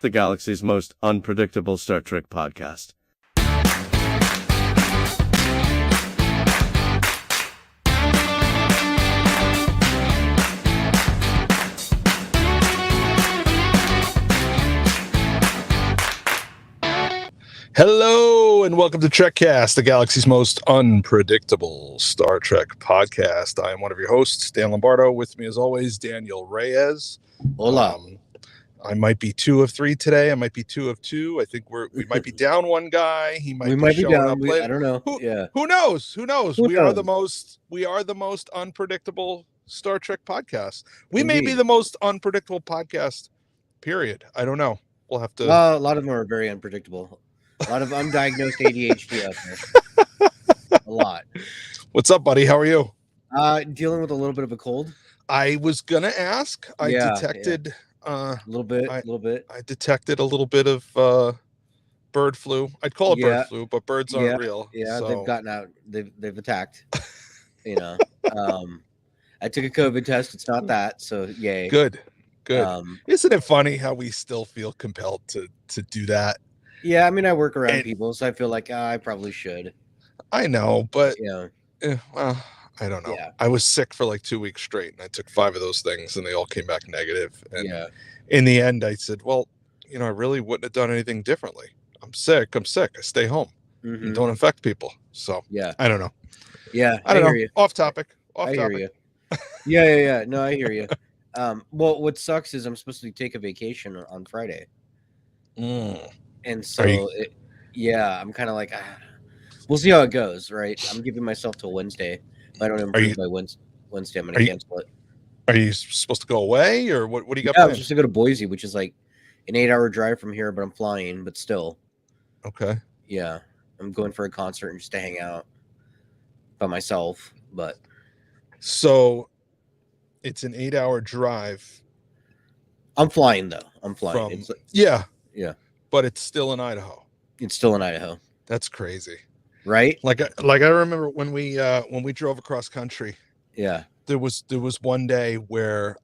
the galaxy's most unpredictable Star Trek podcast. Hello and welcome to Trekcast, the galaxy's most unpredictable Star Trek podcast. I am one of your hosts, Dan Lombardo. With me, as always, Daniel Reyes. Hola. I might be 2 of 3 today. I might be 2 of 2. I think we might be down one guy. He might be showing down. up late. I don't know. Who knows? Who we knows? are the most unpredictable Star Trek podcast. We may Indeed. be the most unpredictable podcast. Period. I don't know. We'll have to. A lot of them are very unpredictable. A lot of undiagnosed ADHD out there. A lot. What's up, buddy? How are you? Dealing with a little bit of a cold. I was gonna ask. I detected a little bit. I detected a little bit of bird flu. I'd call it bird flu, but birds aren't real. Yeah, so. they've gotten out. They've attacked. I took a COVID test. It's not that. So yay. Good. Isn't it funny how we still feel compelled to do that? Yeah, I mean, I work around people, so I feel like I probably should. I know, but well, I don't know. Yeah. I was sick for like 2 weeks straight, and I took 5 of those things, and they all came back negative. And in the end, I said, well, I really wouldn't have done anything differently. I'm sick. I stay home. And don't infect people. So I don't know. Yeah, I don't know. You. Off topic. I hear you. Yeah. No, I hear you. Well, what sucks is I'm supposed to take a vacation on Friday. And so, I'm kind of like, we'll see how it goes, right? I'm giving myself till Wednesday. If I don't improve by Wednesday, I'm going to cancel it. Are you supposed to go away, or what do you got planned? planned? Just to go to Boise, which is like an 8-hour drive from here, but I'm flying, but still. Okay. Yeah. I'm going for a concert and just to hang out by myself, but. So, it's an 8-hour drive. I'm flying, though. It's like, yeah. But it's still in Idaho. It's still in Idaho. That's crazy, right? Like I remember when we drove across country. Yeah, there was one day where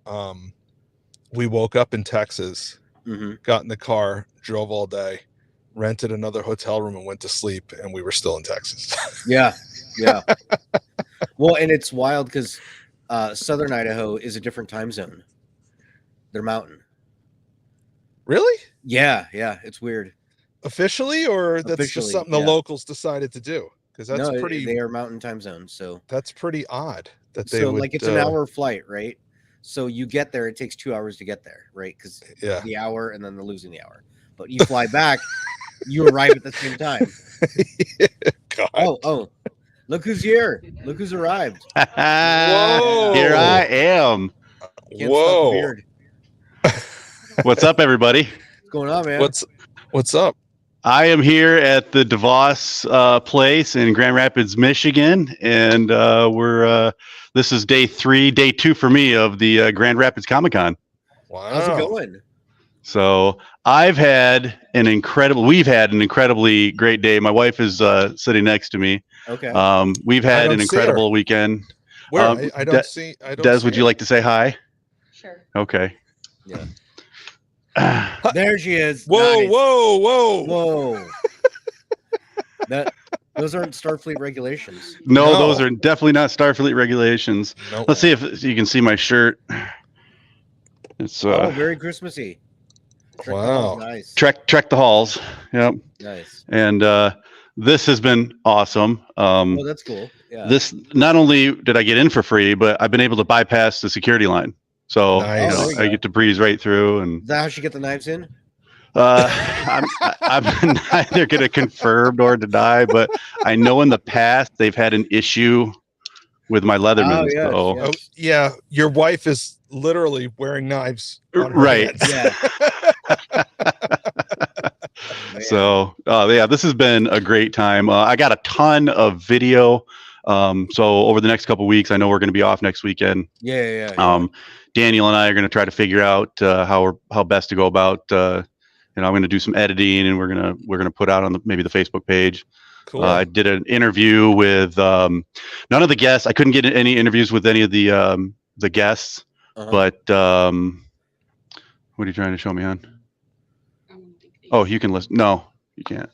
we woke up in Texas, got in the car, drove all day, rented another hotel room, and went to sleep, and we were still in Texas. Yeah. Well, and it's wild because Southern Idaho is a different time zone. They're mountain. Really? Yeah, it's weird. Officially, or that's just something the locals decided to do? Because that's pretty. They are mountain time zones, so that's pretty odd that they would. Like it's an hour flight, right? So you get there, it takes 2 hours to get there, right? Because the hour and then they're losing the hour. But you fly back, you arrive at the same time. God. Oh! Look who's here! Look who's arrived! Whoa! Here I am. Can't stop the beard. What's up, everybody? What's going on, man? What's up? I am here at the DeVos place in Grand Rapids, Michigan, and this is day 2 for me of the Grand Rapids Comic-Con. Wow. How's it going? So we've had an incredibly great day. My wife is sitting next to me. Okay. We've had an incredible weekend. Where? I don't see. Des, would you like to say hi? Sure. Okay. Yeah. There she is. Whoa, nice. whoa. Those aren't Starfleet regulations. No, those are definitely not Starfleet regulations. Nope. Let's see if you can see my shirt. It's very Christmassy. Wow. Nice. Trek the halls. Yep. Nice. And this has been awesome. That's cool. Yeah. This, not only did I get in for free, but I've been able to bypass the security line. So nice. I get to breeze right through. And is that how she get the knives in? I'm neither going to confirm nor deny, but I know in the past they've had an issue with my Leatherman. Oh, yeah. Your wife is literally wearing knives on her right. hands. Yeah. So this has been a great time. I got a ton of video. So over the next couple of weeks, I know we're going to be off next weekend. Yeah. Daniel and I are going to try to figure out how best to go about. I'm going to do some editing, and we're gonna put out on maybe the Facebook page. Cool. I did an interview with none of the guests. I couldn't get any interviews with any of the guests. But what are you trying to show me, hon? Oh, Oh, you can listen. No, you can't.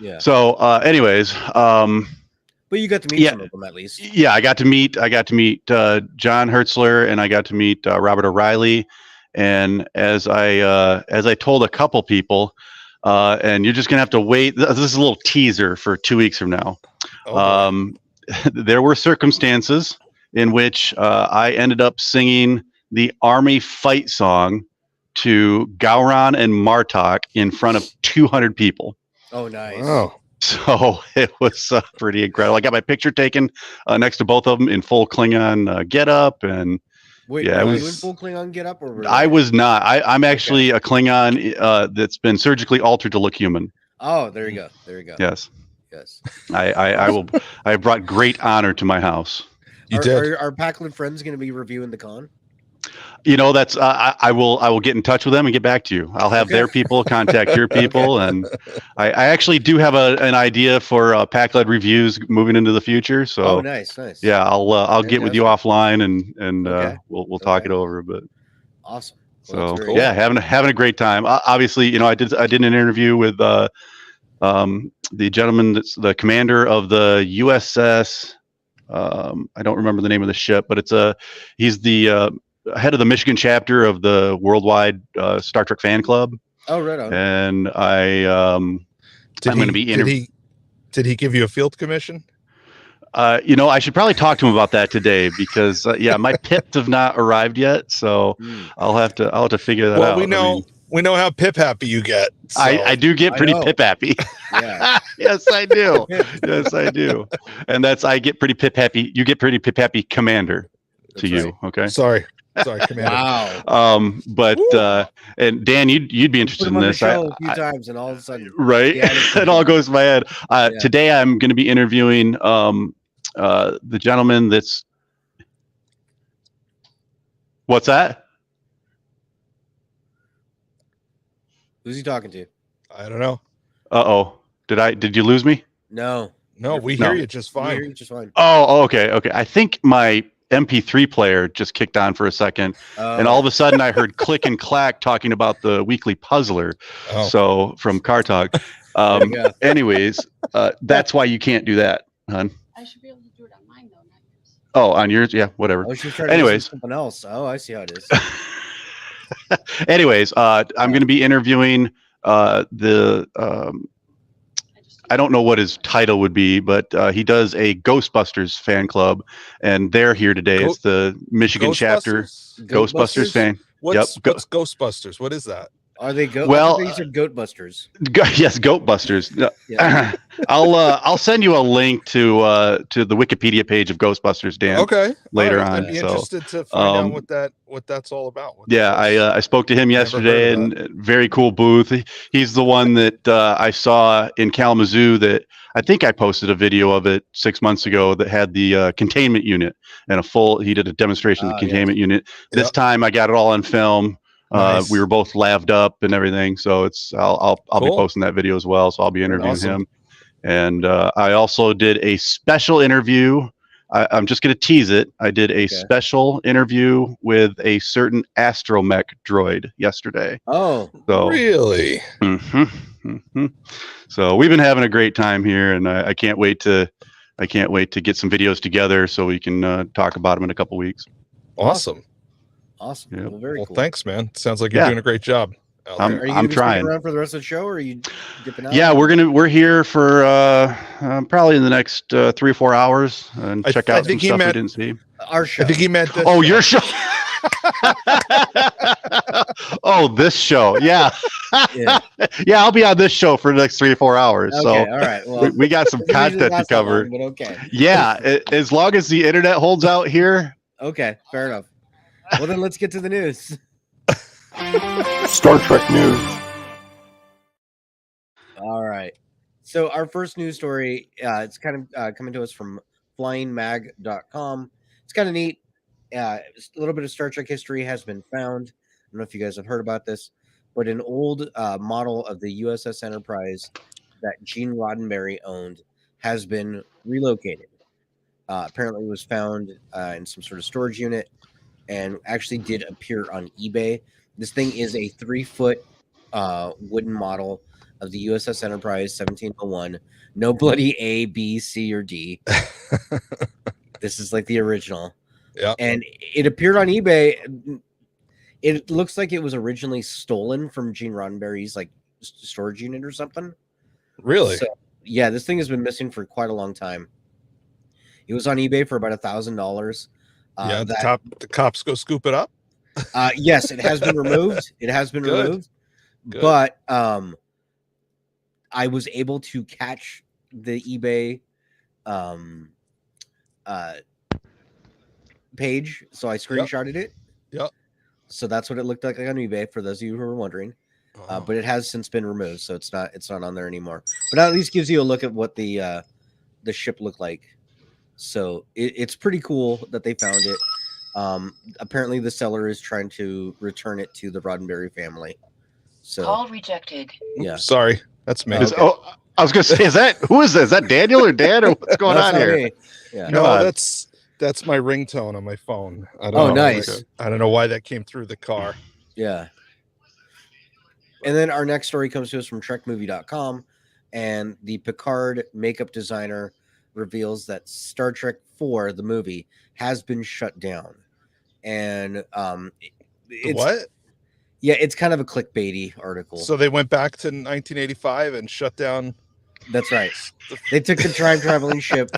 Yeah. So, anyways, but you got to meet some of them at least. Yeah, I got to meet John Hertzler, and I got to meet Robert O'Reilly. And as I told a couple people, and you're just gonna have to wait. This is a little teaser for 2 weeks from now. There were circumstances in which I ended up singing the Army fight song to Gowron and Martok in front of 200 people. Oh, nice. Oh. So it was pretty incredible. I got my picture taken next to both of them in full Klingon get up, and wait, yeah, were you in full Klingon get up, or I was not. I'm actually a Klingon that's been surgically altered to look human. Oh, there you go. There you go. Yes. Yes. I brought great honor to my house. You did. Are Packland friends going to be reviewing the con? That's I will get in touch with them and get back to you. I'll have their people contact your people, and I actually do have an idea for pack-led reviews moving into the future. So nice. Yeah, I'll get with you offline and we'll talk it over. But awesome. Well, so yeah, having a great time. Obviously, I did an interview with the gentleman that's the commander of the USS. I don't remember the name of the ship, but he's the head of the Michigan chapter of the worldwide Star Trek fan club. Oh, right on. And I'm going to be interviewing. Did he give you a field commission? I should probably talk to him about that today because my pips have not arrived yet, so I'll have to figure that out. Well, we know how pip happy you get. So. I do get pretty pip happy. Yeah. Yes, I do. Yes, I do. And I get pretty pip happy. You get pretty pip happy, Commander. That's to you. Okay. Sorry, Commander. Wow. But and Dan, you'd be interested in this. A few times, and all of a sudden, right? It all goes to my head. Today, I'm going to be interviewing the gentleman that's. What's that? Who's he talking to? I don't know. Uh-oh. Did you lose me? No, we hear you just fine. We hear you just fine. Oh, okay. I think my MP3 player just kicked on for a second, and all of a sudden I heard click and clack talking about the weekly puzzler. So from Car Talk. Anyways, that's why you can't do that, hon. I should be able to do it on mine though, not yours. Oh, on yours? Yeah, whatever. Anyways, something else. Oh, I see how it is. Anyways, I'm going to be interviewing I don't know what his title would be, but he does a Ghostbusters fan club, and they're here today. It's the Michigan chapter Ghostbusters fan. What's Ghostbusters? What is that? Are they goat? Well, these are Goatbusters. Yes, Goatbusters. I'll send you a link to the Wikipedia page of Ghostbusters, Dan. Okay. Later on. I'd be interested to find out what that's all about. I spoke to him yesterday, and very cool booth. He's the one that I saw in Kalamazoo that I think I posted a video of it 6 months ago that had the containment unit and he did a demonstration of the containment unit. This time I got it all on film. Nice. We were both laved up and everything, so I'll be posting that video as well. So I'll be interviewing him, and I also did a special interview. I'm just going to tease it. I did a special interview with a certain astromech droid yesterday. Oh, so, really? So we've been having a great time here, and I can't wait to get some videos together so we can talk about them in a couple weeks. Awesome. Awesome. Yep. Well, very cool. Thanks, man. Sounds like you're doing a great job. I'm trying. Around for the rest of the show, or are you dipping out? Yeah, we're here for probably in the next 3 or 4 hours and check out some stuff we didn't see. Our show. I think he meant this. Oh, your show. Oh, this show. Yeah. Yeah, I'll be on this show for the next 3 or 4 hours. Okay, so all right. Well, we got some content to cover. But okay. Yeah, as long as the internet holds out here. Okay, fair enough. Well, then let's get to the news. Star Trek news. All right. So our first news story, it's kind of coming to us from flyingmag.com. It's kind of neat. A little bit of Star Trek history has been found. I don't know if you guys have heard about this, but an old model of the USS Enterprise that Gene Roddenberry owned has been relocated. Apparently it was found in some sort of storage unit and actually did appear on eBay. This thing is a 3-foot wooden model of the USS Enterprise 1701. No bloody A, B, C, or D. This is like the original. Yeah. And it appeared on eBay. It looks like it was originally stolen from Gene Roddenberry's like storage unit or something. Really? So, yeah, this thing has been missing for quite a long time. It was on eBay for about $1,000. Yeah, the cops go scoop it up. Yes, it has been removed. It has been Good. removed. Good. But I was able to catch the eBay page, so I screenshotted it. Yep. So that's what it looked like on eBay. For those of you who are wondering, but it has since been removed, so it's not on there anymore. But at least gives you a look at what the ship looked like. So it's pretty cool that they found it. Apparently, the seller is trying to return it to the Roddenberry family. So Call rejected. yeah, Sorry, that's me. Okay. I was gonna say, who is that? Is that Daniel or Dan, or what's going That's on not here? me. Yeah. No, God. that's my ringtone on my phone. I don't Oh, know. nice. I don't know why that came through the car. Yeah. And then our next story comes to us from trekmovie.com, and the Picard makeup designer reveals that Star Trek 4, the movie, has been shut down. And it's, What? Yeah, it's kind of a clickbaity article. So they went back to 1985 and shut down. That's right. They took the time traveling ship.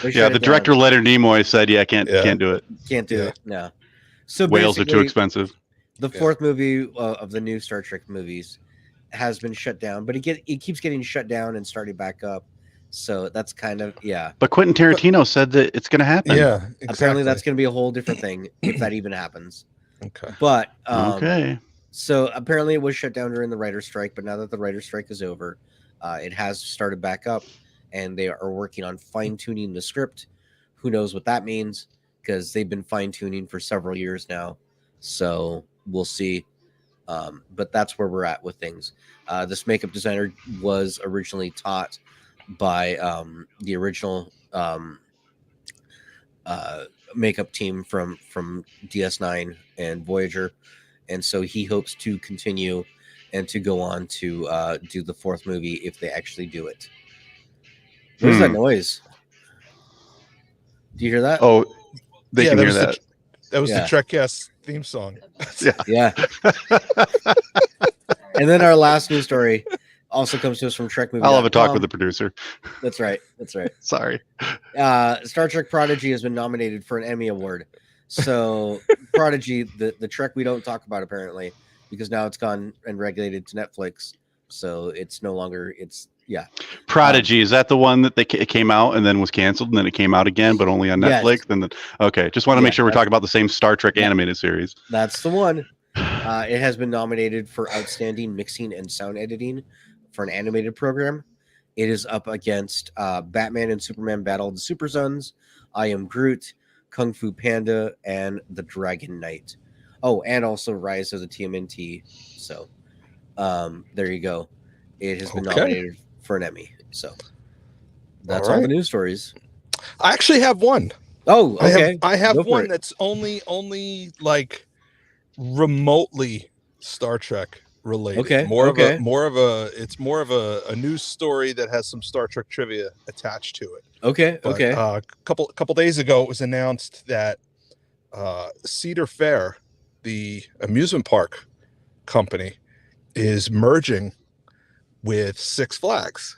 They Yeah, shut the it director down. Leonard Nimoy said, "Can't do it. Can't do Yeah. it. No. So Whales are too basically, expensive." the fourth movie of the new Star Trek movies has been shut down, but it keeps getting shut down and starting back up. So that's kind of But Quentin Tarantino said that it's going to happen. Yeah, exactly. apparently that's going to be a whole different thing if that even happens. Okay. But Okay. so apparently it was shut down during the writer's strike, but now that the writer's strike is over, it has started back up, and they are working on fine-tuning the script. Who knows what that means, because they've been fine-tuning for several years now. So we'll see. But that's where we're at with things. This makeup designer was originally taught by the original makeup team from DS9 and Voyager. And so he hopes to continue and to go on to do the fourth movie if they actually do it. What is that noise? Do you hear that? Oh, they can hear was that. That was Yeah. the Trekcast theme song. Yeah. And then our last news story also comes to us from Trek Movie. I'll have a talk with the producer. That's right. That's right. Sorry. Star Trek Prodigy has been nominated for an Emmy Award. So Prodigy, the Trek we don't talk about apparently, because now it's gone and regulated to Netflix. So it's no longer, Prodigy, is that the one that it came out and then was canceled and then it came out again, but only on Yes. Netflix? Okay, just want to make sure we're talking about the same Star Trek animated series. That's the one. It has been nominated for outstanding mixing and sound editing for an animated program. It is up against Batman and Superman Battle of the Super Sons, I Am Groot, Kung Fu Panda, and The Dragon Knight. Oh, and also Rise of the TMNT. So there you go. It has been nominated for an Emmy. So that's all the news stories. I actually have one. Oh, okay. I have Go for one it. that's only like remotely Star Trek related. Okay, It's more of a news story that has some Star Trek trivia attached to it. Okay. But, Okay. A couple days ago, it was announced that Cedar Fair, the amusement park company, is merging with Six Flags,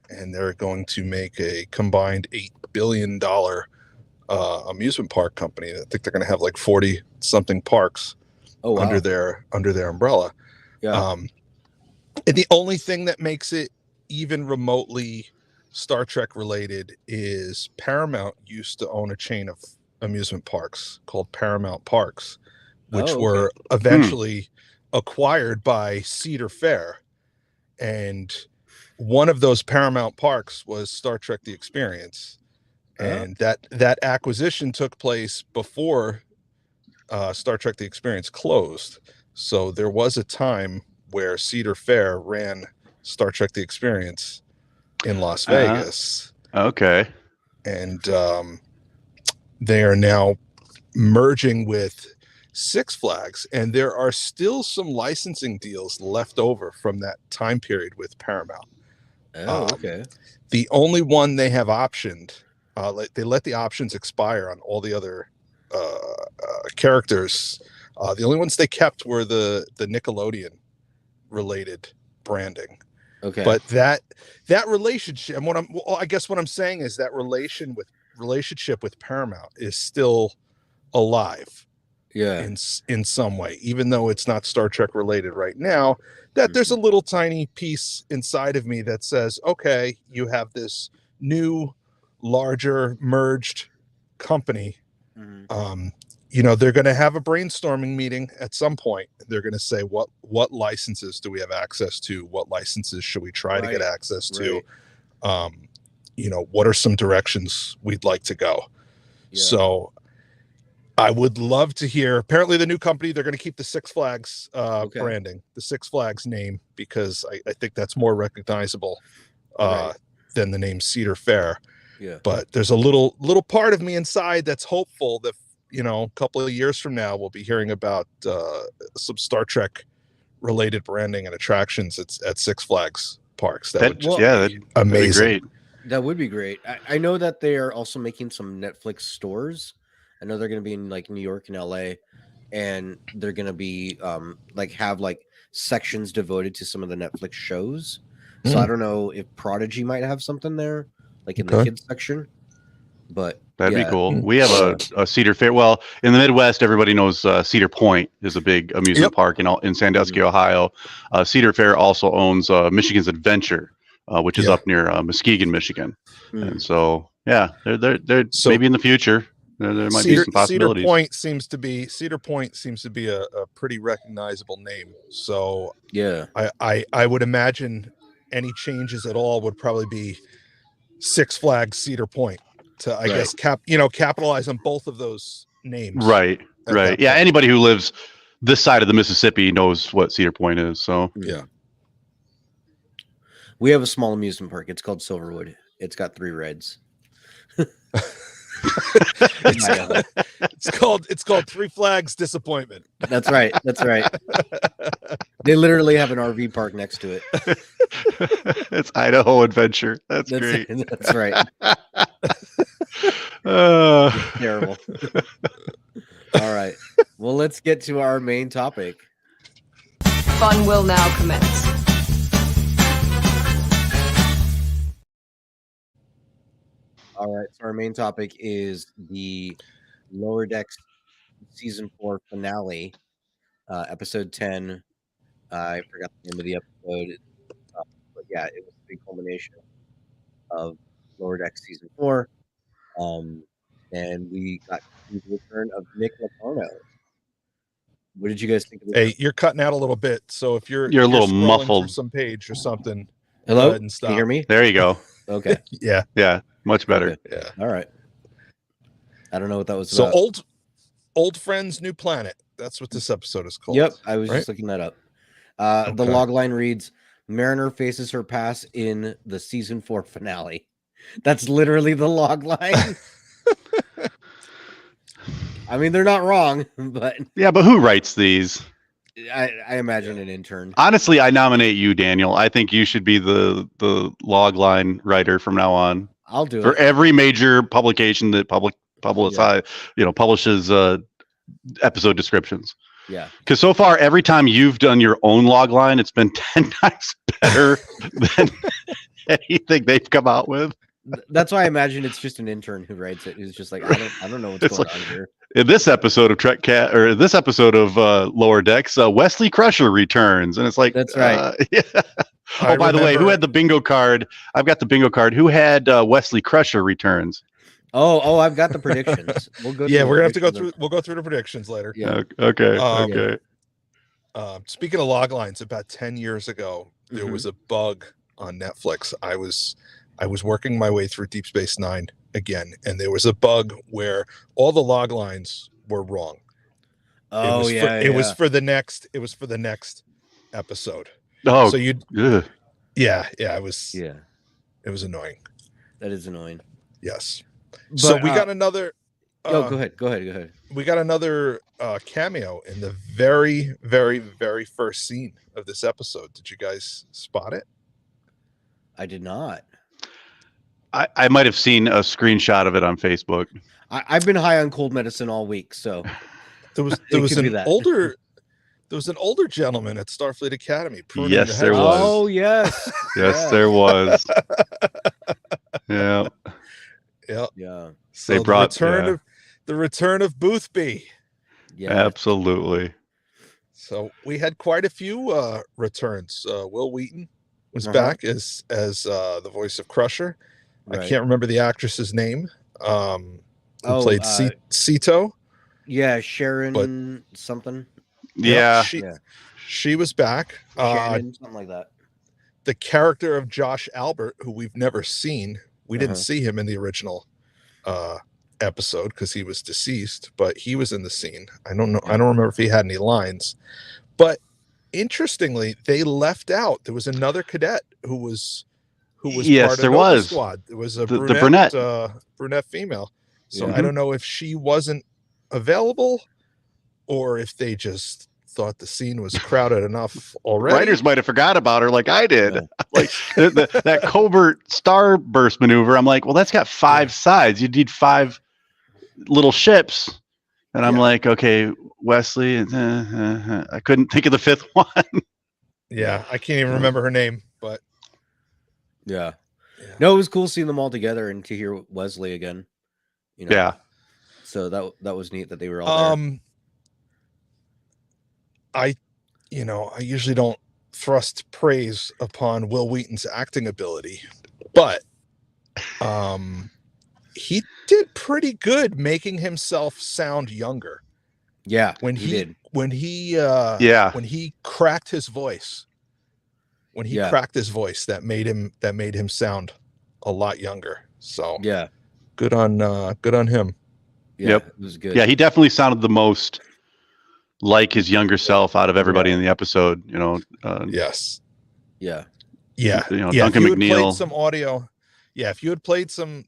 and they're going to make a combined $8 billion amusement park company. I think they're going to have like 40 something parks under their umbrella. Yeah. And the only thing that makes it even remotely Star Trek related is Paramount used to own a chain of amusement parks called Paramount Parks, which were eventually acquired by Cedar Fair. And one of those Paramount Parks was Star Trek The Experience. And that acquisition took place before Star Trek The Experience closed. So there was a time where Cedar Fair ran Star Trek The Experience in Las Vegas. Okay. And they are now merging with Six Flags, and there are still some licensing deals left over from that time period with Paramount. Okay. The only one they have optioned, they let the options expire on all the other characters. The only ones they kept were the Nickelodeon related branding. Okay. But that relationship, and I guess what I'm saying is that relationship with Paramount is still alive. Yeah. In some way, even though it's not Star Trek related right now, that there's a little tiny piece inside of me that says, okay, you have this new, larger, merged company. They're going to have a brainstorming meeting at some point. They're going to say, what licenses do we have access to? What licenses should we try to get access to? What are some directions we'd like to go? Yeah. So I would love to hear. Apparently, the new company, they're going to keep the Six Flags branding, the Six Flags name, because I think that's more recognizable than the name Cedar Fair. Yeah. But there's a little part of me inside that's hopeful that a couple of years from now we'll be hearing about some Star Trek related branding and attractions at Six Flags parks. That would just be amazing. That'd be great. That would be great. I know that they are also making some Netflix stores. I know they're going to be in like New York and LA, and they're going to be have sections devoted to some of the Netflix shows. So I don't know if Prodigy might have something there, like in the kids section. But that'd be cool. We have a Cedar Fair. Well, in the Midwest, everybody knows Cedar Point is a big amusement park in Sandusky, Ohio. Cedar Fair also owns Michigan's Adventure, which is up near Muskegon, Michigan. And so, they're maybe in the future. There might be some possibilities. Cedar Point seems to be a pretty recognizable name. So yeah, I would imagine any changes at all would probably be Six Flags Cedar Point to guess capitalize on both of those names. Right. Yeah, anybody who lives this side of the Mississippi knows what Cedar Point is. So yeah, we have a small amusement park. It's called Silverwood. It's got 3 reds. It's called Three Flags Disappointment. That's right. They literally have an RV park next to it. It's Idaho Adventure. That's great. That's right. Terrible. All right. Well, let's get to our main topic. Fun will now commence. All right, so our main topic is the Lower Decks season 4 finale, episode 10. I forgot the name of the episode, but yeah, it was a big culmination of Lower Decks season 4, and we got the return of Nick Loporno. What did you guys think of this? Hey, you're cutting out a little bit, so if you're a little muffled, through some page or something. Hello, can you hear me? There you go. Okay. Yeah. Much better. Okay. Yeah. All right. I don't know what that was so about. Old Friends, New Planet. That's what this episode is called. Yep. I was just looking that up. The log line reads, Mariner faces her past in the season 4 finale. That's literally the log line. I mean, they're not wrong, but but who writes these? I imagine an intern. Honestly, I nominate you, Daniel. I think you should be the log line writer from now on. I'll do for it. every major publication that publishes episode descriptions. Yeah. Because so far, every time you've done your own log line, it's been 10 times better than anything they've come out with. That's why I imagine it's just an intern who writes it. Who's just like, I don't know what's going on here. In this episode of Trekcast, or this episode of Lower Decks, Wesley Crusher returns, and it's like, that's right. Oh, by the way, who had the bingo card? I've got the bingo card. Who had Wesley Crusher returns? Oh, I've got the predictions. We'll go. Yeah, we're gonna have to go through. We'll go through the predictions later. Yeah. Okay. Speaking of log lines, about 10 years ago, there was a bug on Netflix. I was working my way through Deep Space Nine again, and there was a bug where all the log lines were wrong. It was for the next episode. Oh, so it was annoying. That is annoying. Yes. But, so we got another. Go ahead. We got another cameo in the very, very, very first scene of this episode. Did you guys spot it? I did not. I might have seen a screenshot of it on Facebook. I've been high on cold medicine all week, so There was an older gentleman at Starfleet Academy. Yes, there was. Oh yes, Yes, there was. Yeah. Yeah. They So brought the return of Boothby. yeah, absolutely. So we had quite a few returns. Will Wheaton was back as the voice of Crusher. Right. I can't remember the actress's name. Who played Sito. Yeah, Sharon something. Yeah. She was back. Shannon, something like that. The character of Josh Albert, who we've never seen, we didn't see him in the original episode because he was deceased, but he was in the scene. I don't know. I don't remember if he had any lines, but interestingly, they left out. There was another cadet who was yes, part of there Nova was. Squad. It was a The brunette female. So Yeah. I don't know if she wasn't available or if they just thought the scene was crowded enough already. Writers might have forgot about her like I did. Yeah. Like that covert starburst maneuver. I'm like, well, that's got 5 sides. You need 5 little ships. And I'm like, okay, Wesley. I couldn't think of the 5th one. Yeah, I can't even remember her name, but Yeah. No, it was cool seeing them all together and to hear Wesley again. You know? Yeah. So that was neat that they were all there. I usually don't thrust praise upon Will Wheaton's acting ability, but he did pretty good making himself sound younger. Yeah, When did. when he cracked his voice. Cracked his voice, that made him sound a lot younger. So Yeah. good on him. Yeah, Yep. It was good. Yeah, he definitely sounded the most like his younger self out of everybody in the episode. Yes. Yeah. Yeah. Duncan if you had McNeil. played some audio, if you had played some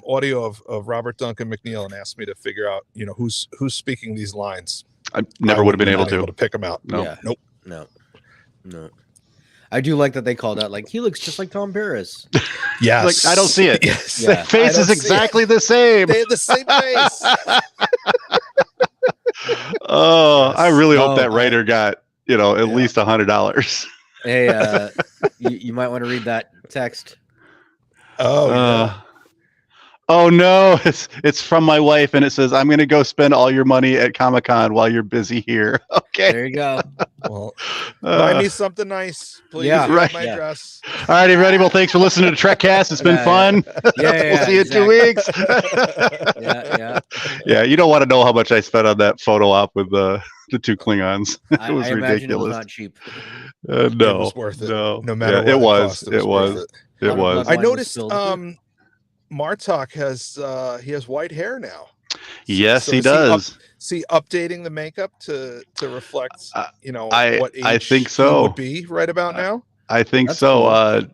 audio of Robert Duncan McNeil and asked me to figure out, who's speaking these lines, I never would have been able to pick them out. No. Yeah. Nope. No. I do like that they called out like he looks just like Tom Paris. Yes. Like, I don't see it. Yes. Yeah. The face I is don't see exactly the same. They had the same face. Oh, I really hope that Oh, writer got at least $100. Hey, you might want to read that text. Oh no, it's from my wife, and it says, "I'm going to go spend all your money at Comic-Con while you're busy here." Okay. There you go. Well, buy me something nice, please. Yeah. You have Right. my address. All right, everybody. Well, thanks for listening to Trekcast. It's been Yeah, fun. We'll see you in 2 weeks. Yeah, you don't want to know how much I spent on that photo op with the 2 Klingons. It was I imagine ridiculous. it was not cheap. No, It was worth it. No matter what it was. cost, It was. worth It Lot of was. blood. I Wine was noticed spilled. Martok has white hair now. Yes, So he is does. updating the makeup to reflect what age I think he so. would be right about now. I think That's so. cool.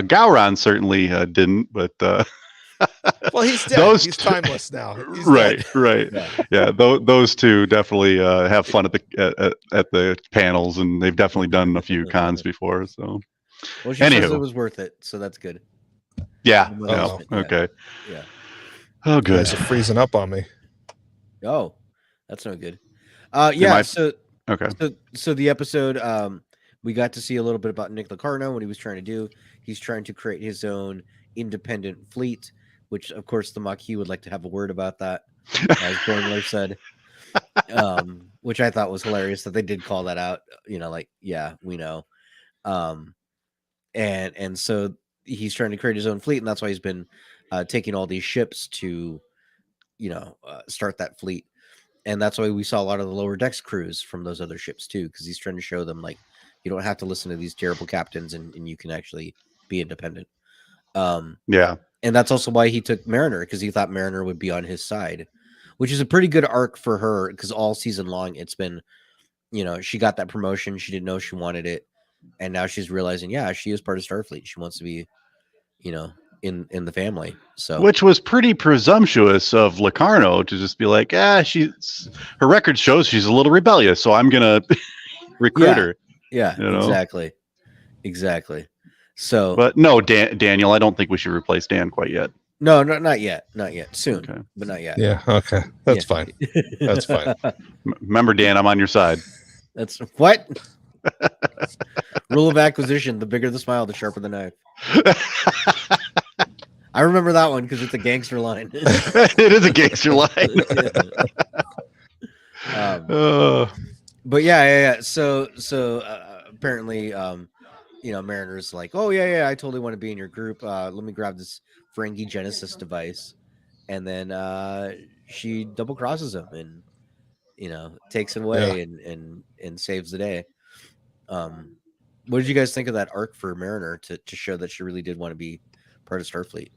Gowron certainly didn't, but Well, he's dead. Those He's two- timeless now. He's right, dead. right. Yeah, those two definitely have fun at the panels, and they've definitely done a few cons before. So Well, she says Anywho. it was worth it, so that's good. yeah, Oh, no, okay. Yeah. Oh, You good. guys are freezing up on me. Oh, that's no good. I- So Okay. So the episode, we got to see a little bit about Nick Locarno, what he was trying to do. He's trying to create his own independent fleet, which of course the Maquis would like to have a word about that, as Boimler said. Which I thought was hilarious that they did call that out. Yeah, we know. And so he's trying to create his own fleet, and that's why he's been taking all these ships to, start that fleet. And that's why we saw a lot of the lower decks crews from those other ships too, because he's trying to show them like you don't have to listen to these terrible captains, and you can actually be independent. Yeah. And that's also why he took Mariner, because he thought Mariner would be on his side, which is a pretty good arc for her, because all season long it's been, she got that promotion, she didn't know she wanted it, and now she's realizing, yeah, she is part of Starfleet. She wants to be, in the family. So which was pretty presumptuous of Locarno to just be like, her record shows she's a little rebellious, so I'm gonna recruit her. Yeah, you know? exactly. So, but no, Daniel, I don't think we should replace Dan quite yet. No, not yet. Soon, Okay. but not yet. Yeah. Okay. That's fine. That's fine. Remember, Dan, I'm on your side. That's what rule of acquisition: the bigger the smile, the sharper the knife. I remember that one because it's a gangster line. It is a gangster line. But yeah. So apparently, Mariner's like, oh yeah, I totally want to be in your group. Let me grab this Ferengi Genesis device, and then she double crosses him and takes it away and saves the day. What did you guys think of that arc for Mariner to show that she really did want to be part of Starfleet?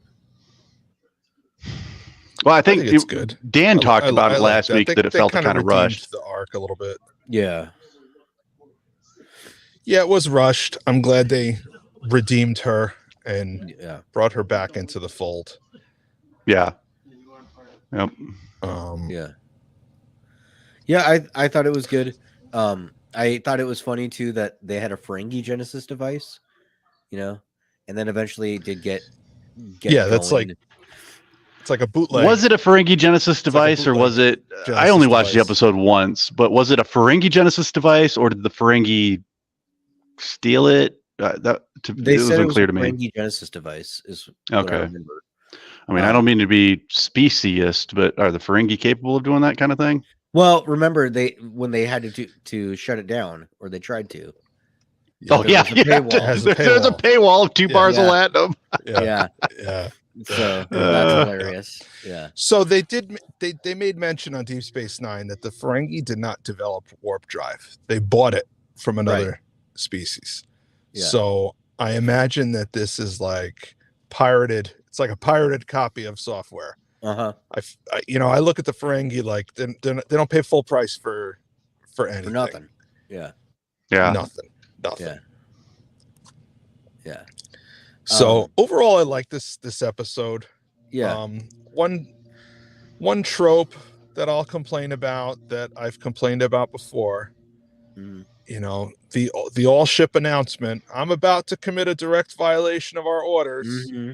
Well, I think it's good. Dan talked about it last week that it felt kind of rushed. The arc a little bit. Yeah, it was rushed. I'm glad they redeemed her and brought her back into the fold. Yeah. Yep. I thought it was good. I thought it was funny too that they had a Ferengi Genesis device, and then eventually it did get that's going. like it's like a bootleg. Was it a Ferengi Genesis device or was it? I only watched the episode once, but was it a Ferengi Genesis device or did the Ferengi steal it? It wasn't clear to me. Ferengi Genesis device is what I remember. I mean, I don't mean to be speciesist, but are the Ferengi capable of doing that kind of thing? Well, remember when they had to shut it down, or they tried to. There's a paywall of 2 bars of Latinum. Yeah. So that's hilarious. Yeah. So they made mention on Deep Space Nine that the Ferengi did not develop warp drive. They bought it from another species. Yeah. So I imagine that this is like pirated. It's like a pirated copy of software. I look at the Ferengi like they don't pay full price for anything. For nothing. Yeah. Nothing. Yeah. So overall, I like this episode. Yeah. One trope that I'll complain about that I've complained about before. The all ship announcement. I'm about to commit a direct violation of our orders. Mm-hmm.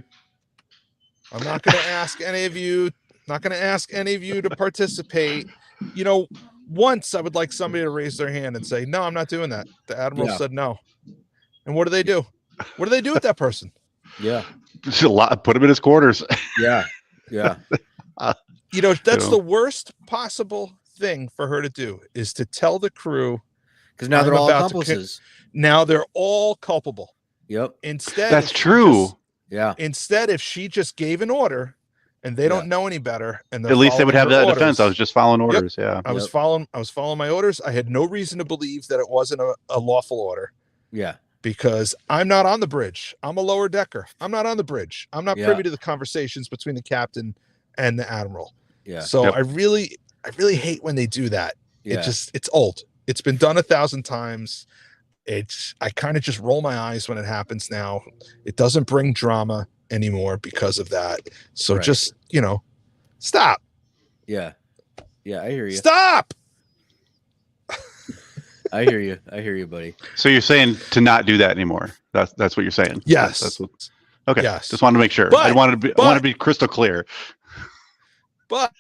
I'm not going to ask any of you. Not going to ask any of you to participate. Once I would like somebody to raise their hand and say, "No, I'm not doing that." The admiral said no. And what do they do? What do they do with that person? Yeah. Put him in his quarters. Yeah. That's the worst possible thing for her to do is to tell the crew, because now they're all accomplices. Now they're all culpable. Yep. Instead, that's true. Instead, if she just gave an order and they don't know any better, and at least they would have that defense. I was just following orders. Yep. Yeah. I was following my orders. I had no reason to believe that it wasn't a lawful order. Yeah. Because I'm not on the bridge. I'm a lower decker. I'm not on the bridge. I'm not privy to the conversations between the captain and the admiral. Yeah. So I really hate when they do that. Yeah. It's old. It's been done 1,000 times. I kind of just roll my eyes when it happens now. It doesn't bring drama anymore because of that. So just, stop. Yeah. Yeah, I hear you. Stop. I hear you, buddy. So you're saying to not do that anymore. That's what you're saying. Yes. That's what. Okay. Yes. Just wanted to make sure. I want to be crystal clear. But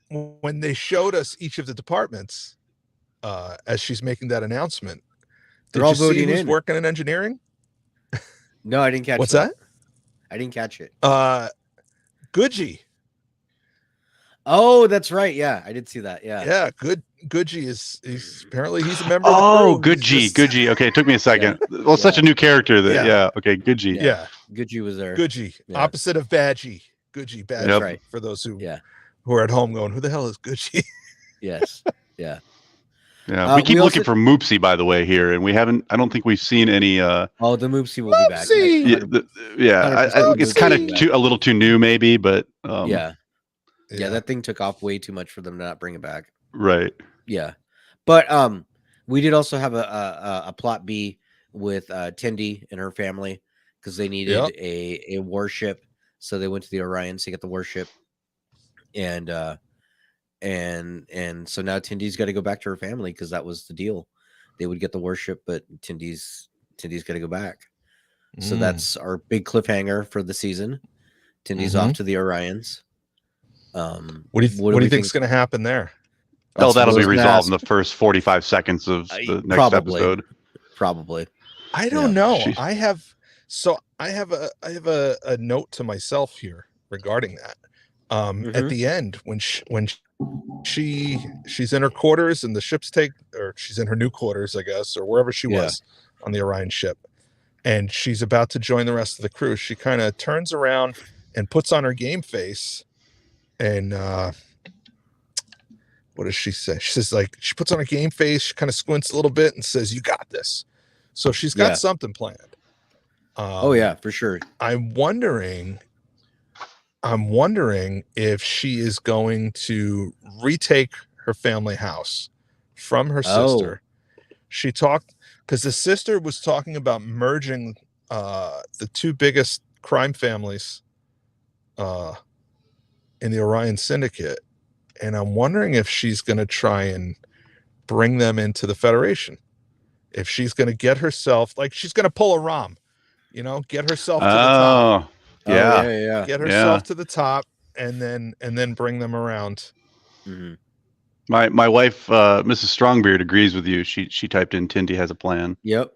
when they showed us each of the departments, as she's making that announcement, they're all voting who's in. Working in engineering? No, I didn't catch. What's that? I didn't catch it. Gucci. Oh, that's right. Yeah, I did see that. Yeah. Yeah. Gucci he's apparently he's a member. Oh, of the crew. Gucci. Okay, it took me a second. Well, such a new character that. Yeah. Okay, Gucci. Yeah. Gucci was there. Gucci. Yeah. Opposite of Badgie. Gucci. Badgie. That's right. For those who are at home going, who the hell is Gucci? Yes. Yeah. Yeah. We keep looking for Moopsy, by the way, here, and we haven't. I don't think we've seen any. The Moopsy will be back. It's kind of a little too new, maybe, but. Yeah, that thing took off way too much for them to not bring it back. Right. Yeah, but we did also have a plot B with Tindy and her family because they needed a warship So they went to the Orions to get the warship, and so now Tindy's got to go back to her family because that was the deal. They would get the warship, but Tindy's got to go back. So that's our big cliffhanger for the season. Tindy's off to the Orions. What do you think's going to happen there? That'll be resolved in the first 45 seconds of the next episode. Probably. I don't know. I have a note to myself here regarding that. At the end, when she's in her quarters and the ship's she's in her new quarters, I guess, or wherever she was on the Orion ship, and she's about to join the rest of the crew, she kind of turns around and puts on her game face, and what does she say? She says, like, she puts on a game face, she kind of squints a little bit and says, "You got this." So she's got something planned. Oh yeah, for sure. I'm wondering if she is going to retake her family house from her sister. She talked, because the sister was talking about merging the two biggest crime families in the Orion Syndicate. And I'm wondering if she's going to try and bring them into the Federation. If she's going to get herself, like, she's going to pull a Rom, get herself to the top. Yeah. Get herself to the top and then bring them around. Mm-hmm. My wife, Mrs. Strongbeard, agrees with you. She typed in Tindy has a plan. Yep.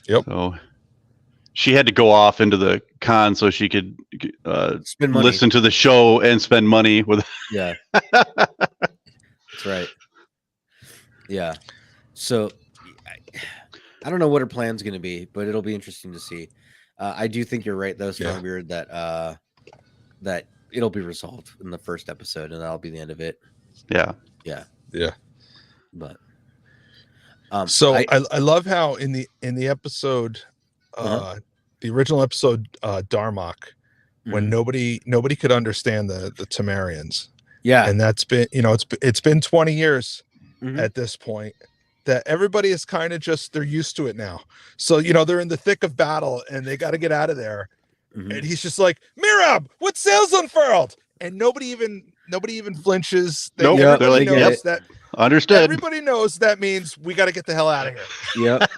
So she had to go off into the con so she could spend money. Listen to the show and spend money with. Yeah, that's right. Yeah. So I don't know what her plan's going to be, but it'll be interesting to see. I do think you're right, though, Strongbeard, that it'll be resolved in the first episode, and that'll be the end of it. Yeah. But so I love how in the episode, the original episode, Darmok, when nobody could understand the Temerians. Yeah, and that's been it's been 20 years at this point. That everybody is kind of they're used to it now. So, they're in the thick of battle and they got to get out of there. And he's just like, "Mirab, what sails unfurled?" And nobody even flinches. They're like, "Yep, that understood." Everybody knows that means we got to get the hell out of here. Yep.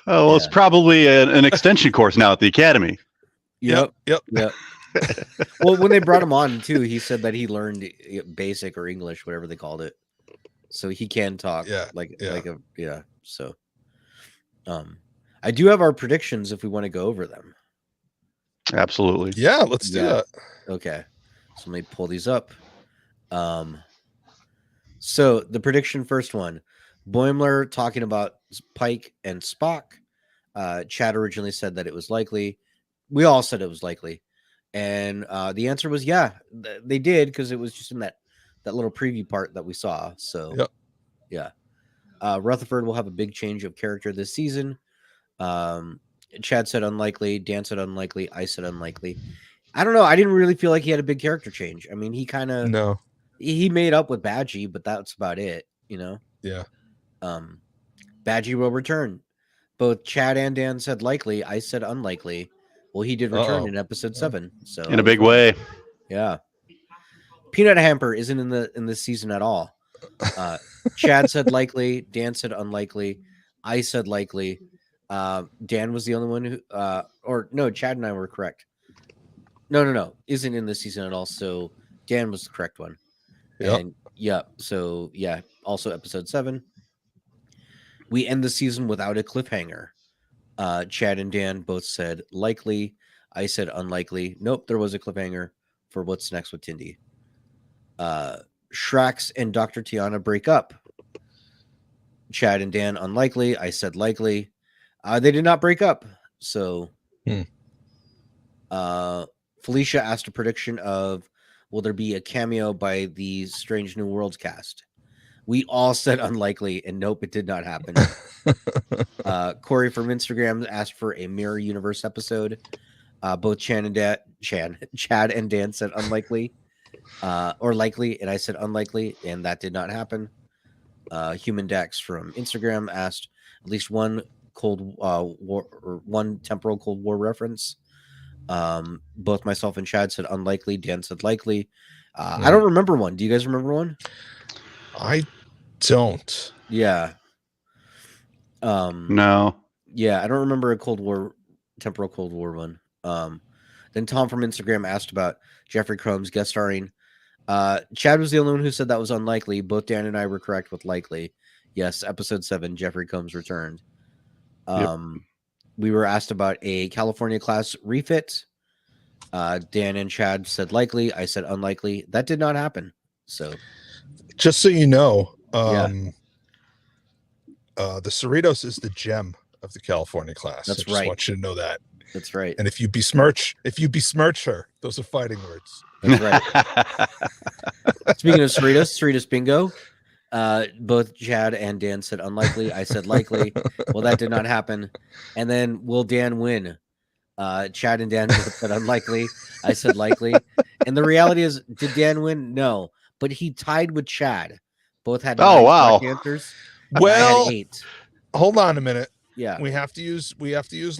It's probably an extension course now at the academy. Yep. Well, when they brought him on too, he said that he learned basic or English, whatever they called it, so he can talk. So, I do have our predictions if we want to go over them. Absolutely. Yeah, let's do that. Okay, so let me pull these up. So the prediction, first one, Boimler talking about Pike and Spock. Chad originally said that it was likely. We all said it was likely. And the answer was they did, because it was just in that little preview part that we saw. So Rutherford will have a big change of character this season. Chad said unlikely, Dan said unlikely, I said unlikely. I don't know. I didn't really feel like he had a big character change. I mean, he kind of he made up with Badgie, but that's about it. Yeah. Badgie will return. Both Chad and Dan said likely. I said unlikely. Well, he did return in episode 7, so in a big way. Yeah. Peanut Hamper isn't in this season at all. Chad said likely, Dan said unlikely, I said likely. Dan was the only one who, Chad and I were correct. No, isn't in this season at all. So Dan was the correct one. So also episode 7. We end the season without a cliffhanger. Chad and Dan both said likely. I said unlikely. Nope, there was a cliffhanger for what's next with Tindy. Shrax and Dr. Tiana break up. Chad and Dan unlikely. I said likely. They did not break up. So Felicia asked a prediction of, will there be a cameo by the Strange New Worlds cast? We all said unlikely, and nope, it did not happen. Corey from Instagram asked for a Mirror Universe episode. Both Chad and Dan said unlikely or likely, and I said unlikely, and that did not happen. Human Dex from Instagram asked at least one Cold War or one temporal Cold War reference. Both myself and Chad said unlikely. Dan said likely. I don't remember one. Do you guys remember one? I don't. Yeah. No. Yeah, I don't remember a temporal Cold War one. Then Tom from Instagram asked about Jeffrey Combs guest starring. Chad was the only one who said that was unlikely. Both Dan and I were correct with likely. Yes, episode 7, Jeffrey Combs returned. We were asked about a California class refit. Dan and Chad said likely. I said unlikely. That did not happen. So, just so you know, the Cerritos is the gem of the California class. That's I just right. want you to know that. That's right. And if you besmirch her, those are fighting words. That's right. Speaking of Cerritos bingo. Both Chad and Dan said unlikely. I said likely. Well, that did not happen. And then will Dan win? Chad and Dan both said unlikely. I said likely. And the reality is, did Dan win? No, but he tied with Chad. Both had 9 correct answers. Well, I had 8. Hold on a minute. Yeah, we have to use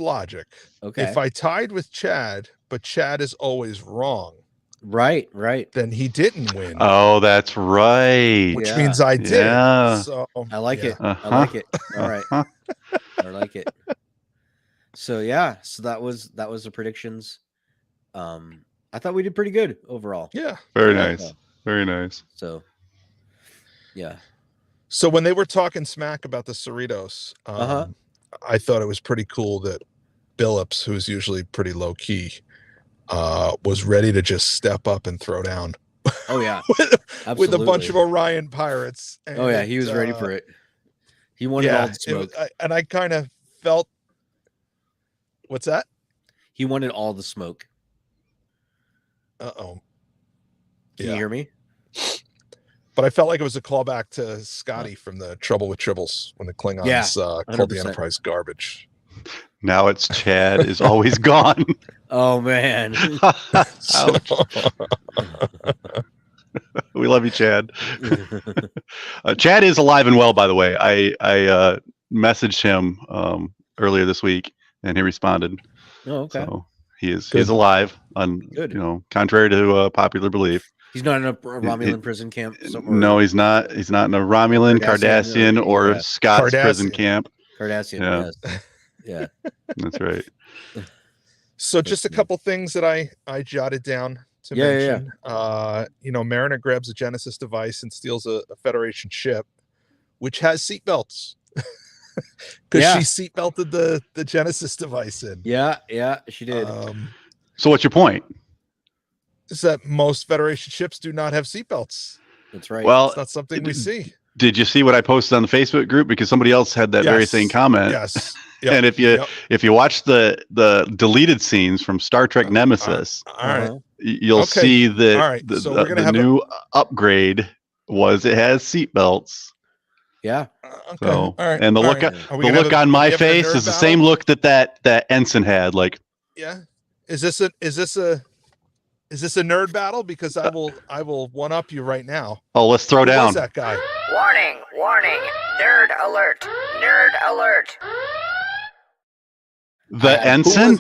logic. Okay. If I tied with Chad, but Chad is always wrong. Right. Then he didn't win. Oh, that's right. Which means I did. Yeah. So I like it. Uh-huh. I like it. All right. I like it. So that was the predictions. I thought we did pretty good overall. Yeah. Very nice. Very nice. So yeah. So when they were talking smack about the Cerritos, I thought it was pretty cool that Billups, who's usually pretty low key, was ready to just step up and throw down. Oh yeah, with a bunch of Orion pirates. And, oh yeah, he was ready for it. He wanted all the smoke, and I kind of felt. What's that? He wanted all the smoke. Can you hear me? But I felt like it was a callback to Scotty from the Trouble with Tribbles when the Klingons called the Enterprise garbage. Now it's Chad is always gone. Oh man. We love you, Chad. Chad is alive and well, by the way. I messaged him earlier this week and he responded. Oh, okay. So he's alive, contrary to popular belief. He's not in a Romulan prison camp somewhere. No, he's not. He's not in a Romulan, Cardassian, or Scott's prison camp. Cardassian, yes. Yeah. That's right. So just a couple things that I jotted down to mention. Mariner grabs a Genesis device and steals a Federation ship, which has seatbelts. Because she seatbelted the Genesis device in. Yeah, she did. So what's your point? Is that most Federation ships do not have seatbelts. That's right. Well, it's not something we see. Did you see what I posted on the Facebook group? Because somebody else had that very same comment. Yes. Yep. And if you watch the deleted scenes from Star Trek Nemesis, you'll see that the new upgrade was it has seatbelts. Yeah. Okay. So, all right. And the look on my face is the same look that ensign had. Like, yeah. Is this a nerd battle? Because I will one up you right now. Oh, let's throw down. Who's that guy? Warning! Nerd alert! Nerd alert! The ensign?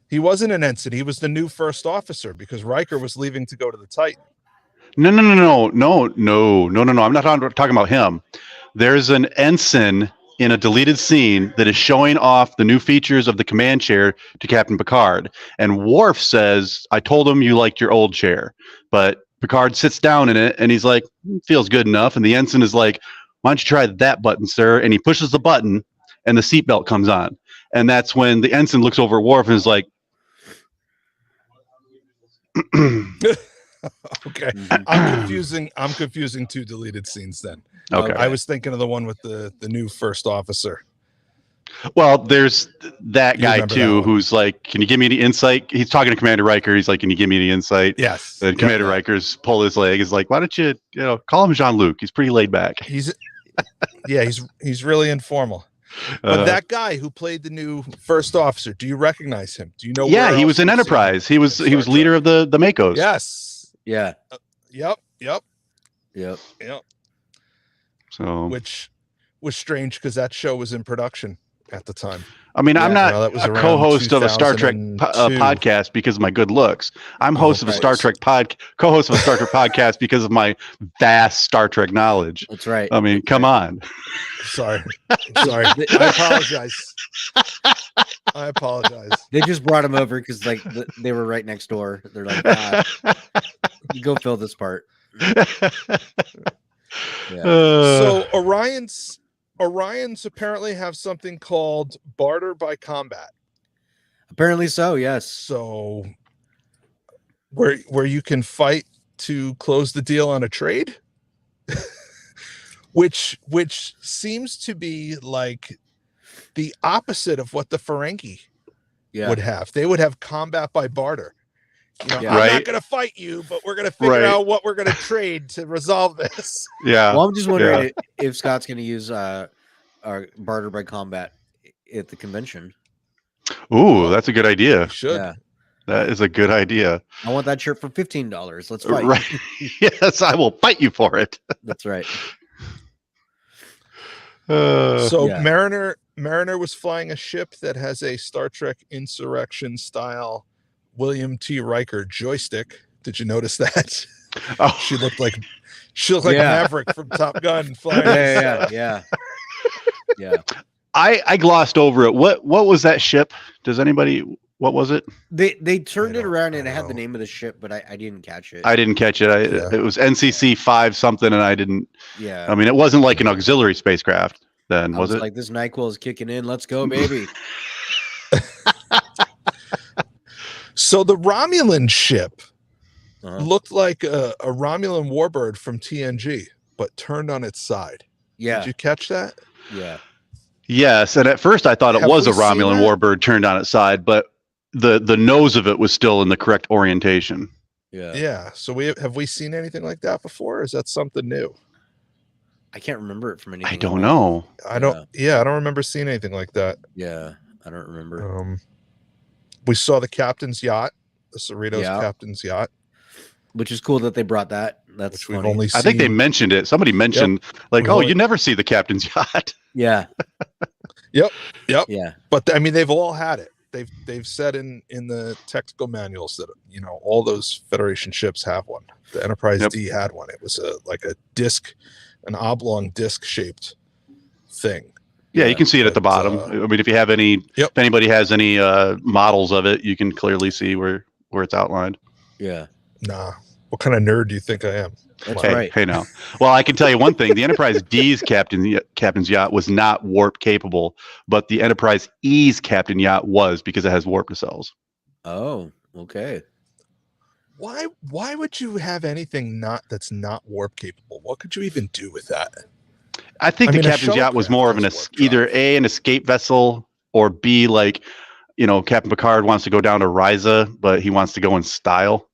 He wasn't an ensign. He was the new first officer because Riker was leaving to go to the Titan. No. I'm not talking about him. There's an ensign in a deleted scene that is showing off the new features of the command chair to Captain Picard. And Worf says, I told him you liked your old chair. But Picard sits down in it and he's like, feels good enough. And the ensign is like, why don't you try that button, sir? And he pushes the button and the seatbelt comes on. And that's when the ensign looks over at Worf and is like, okay. I'm confusing two deleted scenes then. Okay. I was thinking of the one with the new first officer. Well, there's that guy too, who's like, can you give me any insight? He's talking to Commander Riker. He's like, can you give me any insight? Yes. And Commander Riker's pull his leg. Is like, why don't you call him Jean-Luc? He's pretty laid back. He's really informal. But that guy who played the new first officer, do you recognize him? Do you know? Yeah, he was in Enterprise. He was leader of the Makos. Yes. Yeah. Yep. So, which was strange because that show was in production at the time. I mean, I'm not that was a around co-host of a Star Trek 2002. podcast because of my good looks. I'm host of a Star Trek co-host of a Star Trek podcast because of my vast Star Trek knowledge. That's right. I mean, come on. Sorry. I apologize. I apologize. They just brought him over because like they were right next door. They're like, you go fill this part. Yeah. So Orions apparently have something called barter by combat. Apparently so, yes. So where you can fight to close the deal on a trade, which seems to be like the opposite of what the Ferengi would have. They would have combat by barter. I'm not going to fight you, but we're going to figure out what we're going to trade to resolve this. Yeah. Well, I'm just wondering if Scott's going to use barter by combat at the convention. Ooh, that's a good idea. Should. Yeah. That is a good idea. I want that shirt for $15. Let's fight. Right. Yes, I will fight you for it. That's right. Mariner was flying a ship that has a Star Trek Insurrection style William T. Riker joystick. Did you notice that? Oh. She looked like Maverick from Top Gun flying. Yeah. I glossed over it. What was that ship? Does anybody? What was it? They turned it around and it had the name of the ship, but I didn't catch it. I didn't catch it. It was NCC 5 something, and I didn't. Yeah. I mean, it wasn't like an auxiliary spacecraft. Then was it? Like, this NyQuil is kicking in. Let's go, baby. So the Romulan ship looked like a Romulan warbird from TNG, but turned on its side. Yeah. Did you catch that? Yeah. Yes, and at first I thought it was a Romulan warbird turned on its side, but the nose of it was still in the correct orientation. Yeah. Yeah. So have we seen anything like that before? Or is that something new? I can't remember it from anything. I don't know. I don't remember seeing anything like that. Yeah, I don't remember. We saw the captain's yacht, the Cerritos captain's yacht, which is cool that they brought that. That's we've funny. only seen. I think they mentioned it. Somebody mentioned you never see the captain's yacht. Yeah. Yep. Yeah. But I mean, they've all had it. They've said in the technical manuals that all those Federation ships have one. The Enterprise D had one. It was an oblong disc shaped thing. Yeah, you can see it at the bottom. I mean, if you have any, if anybody has any models of it, you can clearly see where it's outlined. Yeah. Nah. What kind of nerd do you think I am? That's right. Hey, now. Well, I can tell you one thing: the Enterprise D's captain's yacht was not warp capable, but the Enterprise E's captain yacht was because it has warp nacelles. Oh, okay. Why would you have anything that's not warp capable? What could you even do with that? I think the captain's yacht was more of either A, an escape vessel, or B, like, Captain Picard wants to go down to Risa, but he wants to go in style.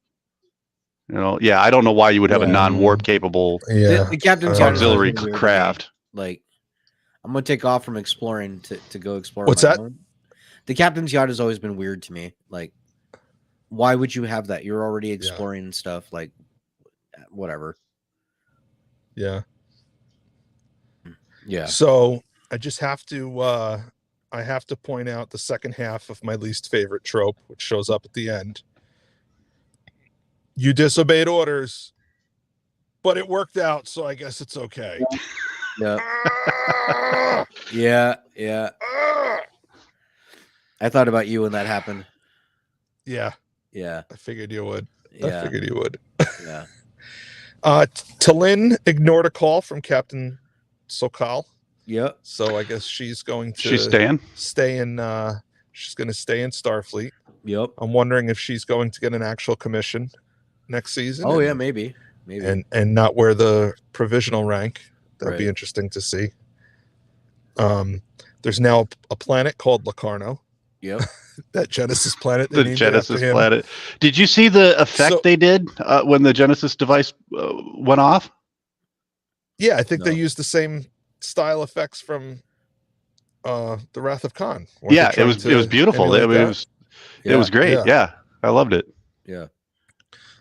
I don't know why you would have a non-warp capable the captain's auxiliary craft. Like, I'm gonna take off from exploring to go explore. What's that? Own. The captain's yacht has always been weird to me. Like, why would you have that? You're already exploring stuff. Like, whatever. Yeah. Yeah. So I just have to point out the second half of my least favorite trope, which shows up at the end. You disobeyed orders, but it worked out, so I guess it's okay. Yeah. Yeah. I thought about you when that happened. Yeah. Yeah. I figured you would. Yeah. I figured you would. Yeah. T'Lyn ignored a call from Captain Sokal. Yep. So I guess she's going to She's staying? She's going to stay in Starfleet. Yep. I'm wondering if she's going to get an actual commission next season. Oh, yeah, maybe. And not wear the provisional rank. That'd be interesting to see. There's now a planet called Locarno. Yep. That Genesis planet. The Genesis planet. Did you see the effect they did when the Genesis device went off? Yeah, I think they used the same style effects from the Wrath of Khan. Yeah, it was beautiful. It was great. Yeah, I loved it. Yeah.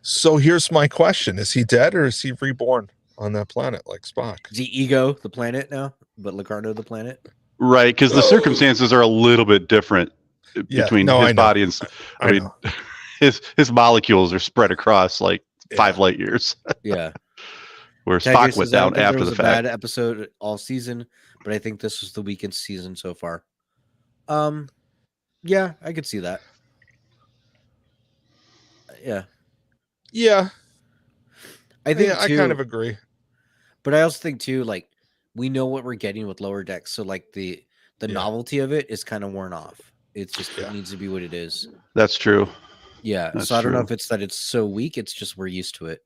So here's my question: is he dead or is he reborn on that planet like Spock? Is he Ego the planet now, but Locarno the planet? Right, because the circumstances are a little bit different between his body and. I mean, his molecules are spread across like 5 light years. Yeah. Where Spock went down after the fact. Bad episode all season, but I think this was the weakest season so far. Yeah, I could see that. Yeah. Yeah. I think I kind of agree. But I also think too, like, we know what we're getting with Lower Decks, so like the novelty of it is kind of worn off. It's just it needs to be what it is. That's true. Yeah. That's so I don't know true. if it's that it's so weak, it's just we're used to it.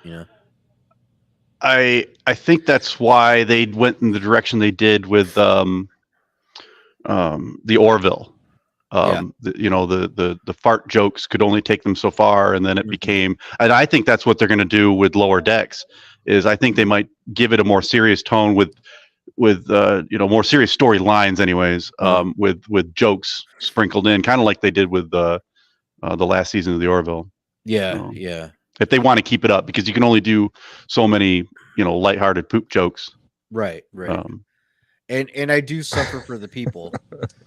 You know? I think that's why they went in the direction they did with the Orville. The fart jokes could only take them so far, and then it became. And I think that's what they're going to do with Lower Decks. Is I think they might give it a more serious tone with more serious storylines, anyways. With jokes sprinkled in, kind of like they did with the last season of the Orville. Yeah, yeah. If they want to keep it up, because you can only do so many, lighthearted poop jokes. Right. And I do suffer for the people.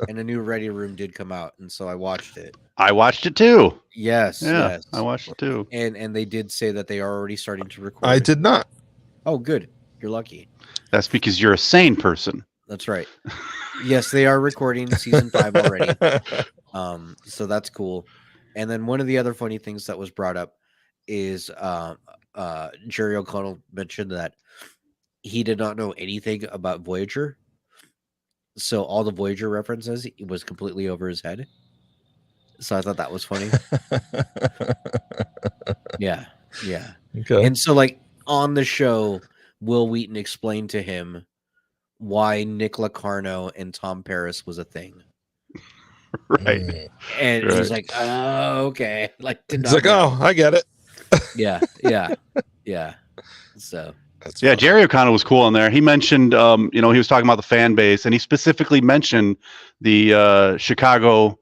And a new Ready Room did come out, and so I watched it. I watched it too. Yes, yes. I watched it too. And they did say that they are already starting to record. I did not. Oh, good. You're lucky. That's because you're a sane person. That's right. Yes, they are recording season 5 already. So that's cool. And then one of the other funny things that was brought up is Jerry O'Connell mentioned that he did not know anything about Voyager. So all the Voyager references was completely over his head. So I thought that was funny. Yeah. Okay. And so, like, on the show, Will Wheaton explained to him why Nick Locarno and Tom Paris was a thing. Right. And he's like, oh, okay. Like, he's like, oh, I get it. Yeah. So. Jerry O'Connell was cool on there. He mentioned, he was talking about the fan base, and he specifically mentioned the Chicago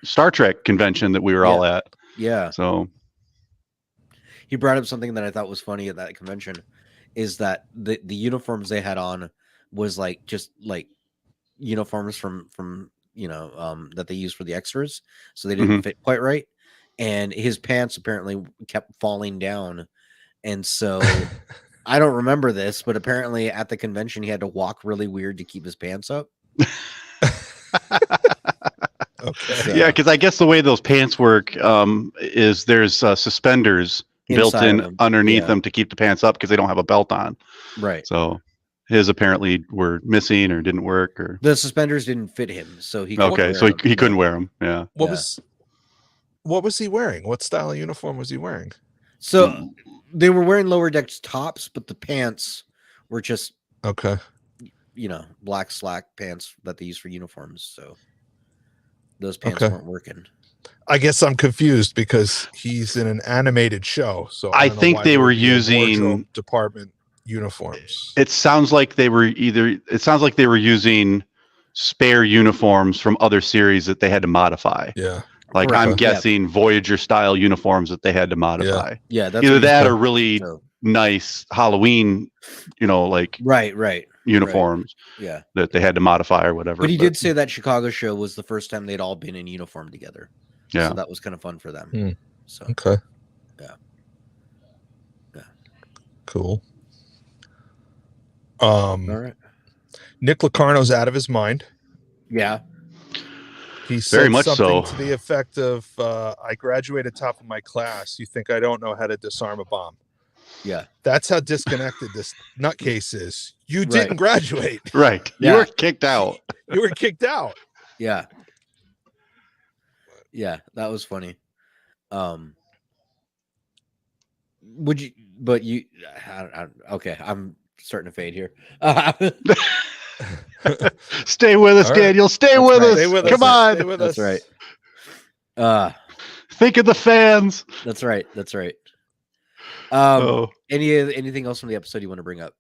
Star Trek convention that we were all at. Yeah. So he brought up something that I thought was funny at that convention, is that the uniforms they had on was like just like uniforms from that they use for the extras, so they didn't fit quite right, and his pants apparently kept falling down, and so. I don't remember this, but apparently at the convention he had to walk really weird to keep his pants up. Okay. So, yeah, because I guess the way those pants work is there's suspenders built in underneath them to keep the pants up because they don't have a belt on. Right. So his apparently were missing or didn't work, or the suspenders didn't fit him, so he he couldn't wear them. Yeah. What was he wearing? What style of uniform was he wearing? So they were wearing Lower Decks tops, but the pants were just black slack pants that they use for uniforms. So those pants weren't working. I guess I'm confused because he's in an animated show. So I think they were using department uniforms. It sounds like they were using spare uniforms from other series that they had to modify. Yeah. Like I'm guessing Voyager style uniforms that they had to modify. Yeah, that's either that or really nice Halloween, right uniforms. Right. Yeah, that they had to modify or whatever. But he did say that Chicago show was the first time they'd all been in uniform together. Yeah, so that was kind of fun for them. So yeah, cool. All right. Nick Locarno's out of his mind. Yeah. He said very much something to the effect of, I graduated top of my class. You think I don't know how to disarm a bomb? Yeah. That's how disconnected this nutcase is. You didn't graduate. Right. You were kicked out. You were kicked out. Yeah. Yeah, that was funny. Okay, I'm starting to fade here. Stay with us, Daniel. Stay with us. Come on. That's right. Think of the fans. That's right. Anything else from the episode you want to bring up?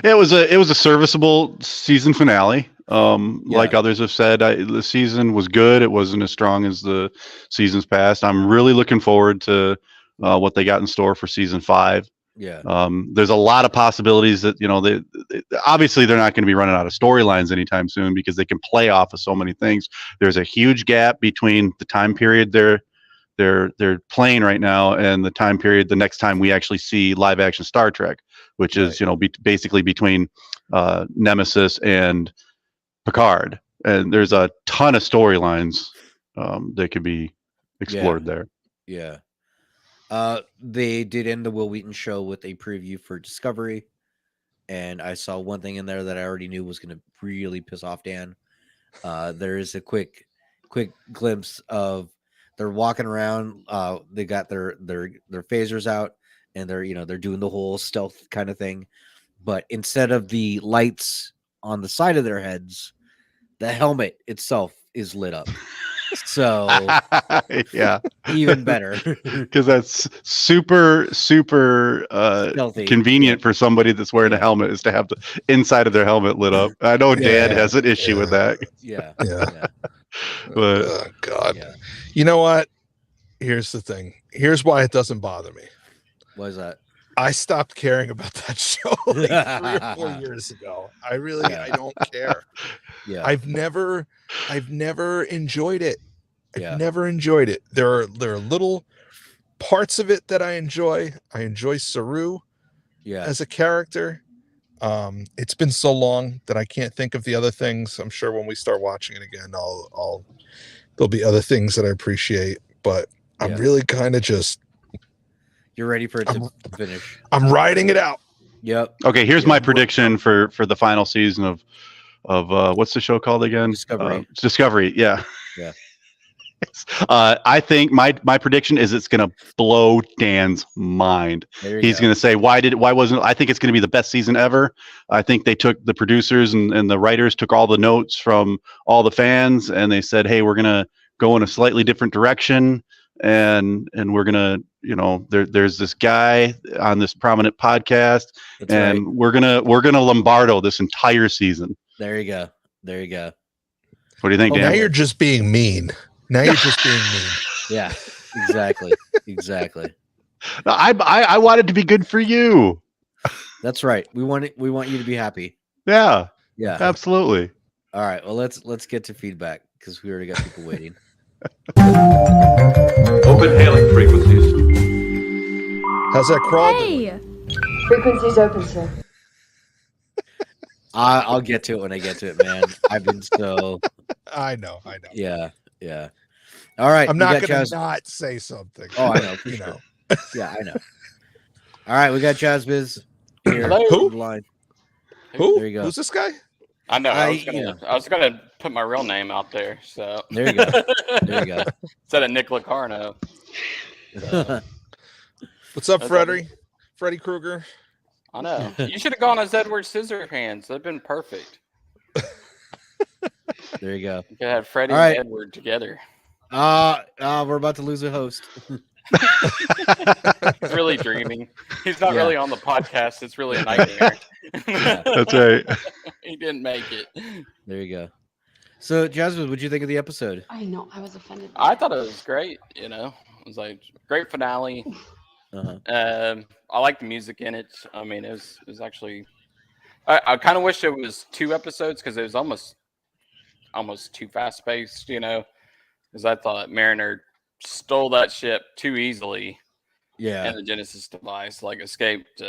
It was a serviceable season finale. Like others have said, the season was good. It wasn't as strong as the seasons past. I'm really looking forward to what they got in store for season 5. Yeah. There's a lot of possibilities that, they obviously they're not going to be running out of storylines anytime soon because they can play off of so many things. There's a huge gap between the time period they're playing right now and the time period the next time we actually see live action Star Trek, which is, basically between Nemesis and Picard. And there's a ton of storylines that could be explored there. Yeah. They did end the Will Wheaton show with a preview for Discovery, and I saw one thing in there that I already knew was going to really piss off Dan. There is a quick glimpse of they're walking around. They got their phasers out, and they're doing the whole stealth kind of thing. But instead of the lights on the side of their heads, the helmet itself is lit up. So yeah, even better because that's super convenient for somebody that's wearing a helmet is to have the inside of their helmet lit up. I know Dan has an issue with that. Yeah. But oh God, you know what? Here's the thing. Here's why it doesn't bother me. What is that? I stopped caring about that show like 3 or 4 years ago. I don't care. Yeah. I've never enjoyed it. I've never enjoyed it. There are little parts of it that I enjoy. I enjoy Saru as a character. It's been so long that I can't think of the other things. I'm sure when we start watching it again, there'll be other things that I appreciate, but I'm really kind of just you're ready for it to finish. I'm riding it out. Yep. Okay, here's my prediction for the final season of what's the show called again? Discovery. Discovery, yeah. Yeah. I think my prediction is it's going to blow Dan's mind. He's going to say, why wasn't I think it's going to be the best season ever. I think they took the producers and the writers took all the notes from all the fans and they said, hey, we're going to go in a slightly different direction. And we're going to, there's this guy on this prominent podcast we're going to Lombardo this entire season. There you go. What do you think, Dan? Now you're just being mean. Yeah, exactly. No, I want it to be good for you. That's right. We want you to be happy. Yeah, Absolutely. absolutely. All right. Well, let's get to feedback because we already got people waiting. Open hailing frequencies. How's that crawl? Hey! Frequencies open, sir. I'll get to it when I get to it, man. I've been so. I know. Yeah. All right. I'm not going to not say something. Oh, I know. You know. Yeah, I know. All right, we got Chazbiz here. Who? Line. Who? There you go. Who's this guy? I know. I was gonna put my real name out there. So there you go. Instead of Nick Locarno. What's up, Freddie Krueger? I know. You should have gone as Edward Scissorhands. That'd been perfect. There you go. You could have Freddie and Edward together. We're about to lose a host. He's really dreaming. He's not really on the podcast. It's really a nightmare. That's right. He didn't make it. There you go. So, Jasmine, what'd you think of the episode? I know. I was offended. I thought it was great. It was like great finale. I like the music in it. I mean, it was actually. I kind of wish it was 2 episodes because it was almost too fast paced. Because I thought Mariner stole that ship too easily. Yeah. And the Genesis device escaped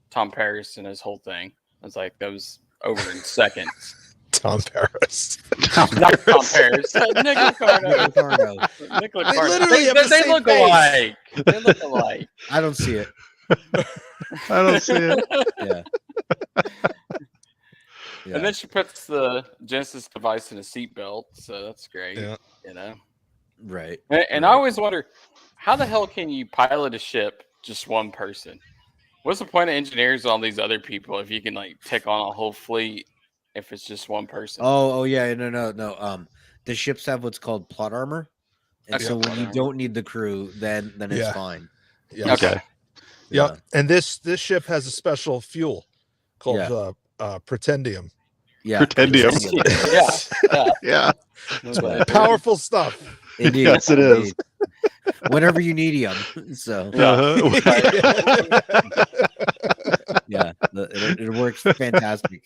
Tom Paris and his whole thing. I was like, that was over in seconds. Tom Paris. Not Tom Paris. Nick Locarno. Nick Locarno. They look alike. They look alike. I don't see it. I don't see it. Yeah. And then she puts the Genesis device in a seatbelt, so that's great. Yeah. Right. And I always wonder, how the hell can you pilot a ship just one person? What's the point of engineers and all these other people if you can take on a whole fleet if it's just one person? Oh yeah, no. The ships have what's called plot armor, and so when you don't need the crew, then it's fine. Yeah. Okay. Yeah. And this ship has a special fuel called Pretendium. Yeah. Pretendium. Yeah. Yeah. Powerful stuff. Indeed. Yes, it is. whenever you need them. So yeah, it works fantastic.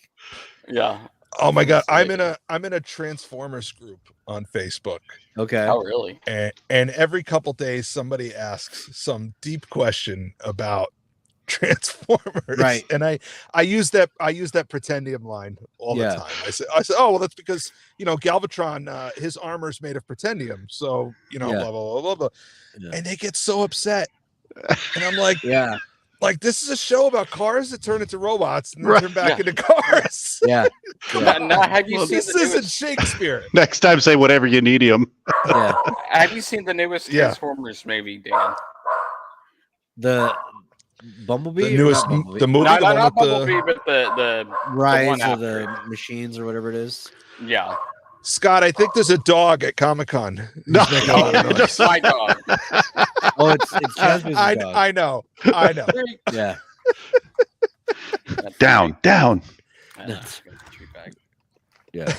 Yeah. Oh my god, I'm in a Transformers group on Facebook. Okay. Oh really? And every couple days somebody asks some deep question about Transformers. Right. And I use that pretendium line all the time. I said, oh well, that's because Galvatron, his armor's made of pretendium, so blah blah blah blah blah. Yeah. And they get so upset. And I'm like, yeah. Like, this is a show about cars that turn into robots and then turn back into cars. Yeah. Now, have you seen this isn't Shakespeare. Next time, say whatever you need him. Yeah. Have you seen the newest Transformers movie, Dan? The Bumblebee? The newest, the movie? No, not Bumblebee, but the Rise of the Machines or whatever it is. Yeah. Scott, I think there's a dog at Comic-Con. No, it's my dog. Oh, it's Jasmine's dog. I know. Yeah. Down. Yeah.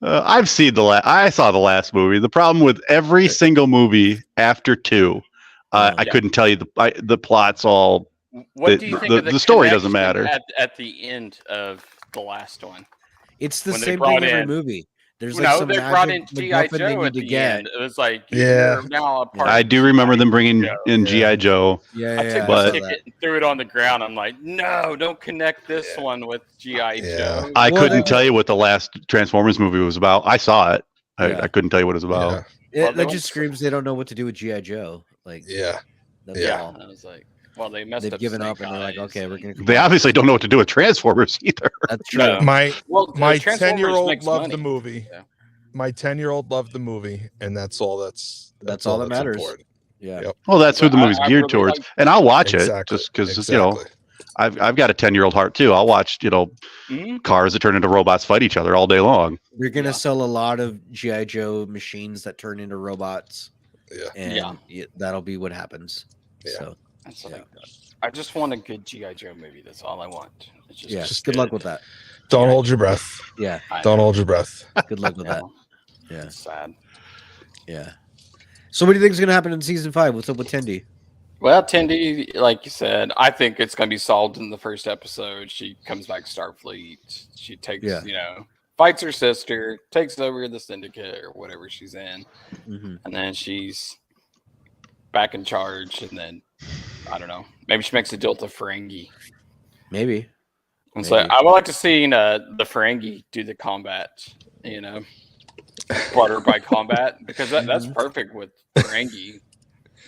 I've seen I saw the last movie. The problem with every single movie after 2, I couldn't tell you the plot's all. What do you think of the story doesn't matter at the end of the last one? It's the same thing every movie. There's like some they brought in G.I. MacGuffin Joe at the end. It was like, yeah. Now a part I do remember them bringing in G.I. Joe. Yeah, I took the ticket and threw it on the ground. I'm like, no, don't connect this one with G.I. Joe. I couldn't tell you what the last Transformers movie was about. I saw it. I couldn't tell you what it was about. That just screams they don't know what to do with G.I. Joe. Like, that's all. I was like, well, they've given up and they're like, okay, we're gonna. They obviously don't know what to do with Transformers either. That's true. No. My 10-year-old loved the movie. Yeah. My 10-year-old loved the movie, and that's all. That's all that matters. Important. Yeah. Yep. Well, that's who the movie's geared really towards, and I'll watch it just because Exactly. I've got a 10-year-old heart too. I'll watch cars that turn into robots fight each other all day long. We're gonna sell a lot of G.I. Joe machines that turn into robots. Yeah. And that'll be what happens. Yeah. So I just want a good G.I. Joe movie. That's all I want. It's just good luck with that. Don't hold your breath. Yeah. Don't hold your breath. Good luck with that. Yeah. It's sad. Yeah. So what do you think is going to happen in season 5? What's up with Tendi? Well, Tendi, like you said, I think it's going to be solved in the first episode. She comes back to Starfleet. She takes, fights her sister, takes over the Syndicate or whatever she's in. Mm-hmm. And then she's back in charge. And then, I don't know, maybe she makes a deal with the Ferengi. Maybe. And so I would like to see the Ferengi do the combat, barter by combat, because that's perfect with Ferengi.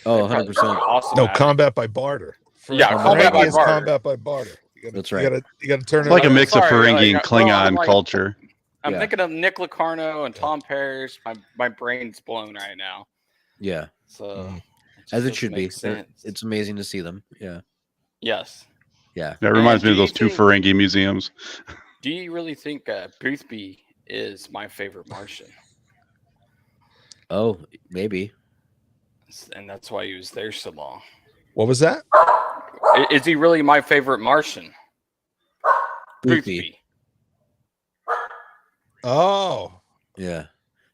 Oh, 100%. Awesome. No, combat by barter. Combat by barter. Combat by barter. That's right. You got to turn it like a mix of Ferengi and Klingon culture. I'm thinking of Nick Locarno and Tom Paris. My brain's blown right now. Yeah. So as it should be. Sense. It's amazing to see them. Yeah. Yes. Yeah. That reminds me of those 2 Ferengi museums. Do you really think Boothby is my favorite Martian? Oh, maybe. And that's why he was there so long. What was that? Is he really my favorite Martian? Boothby. Oh. Yeah.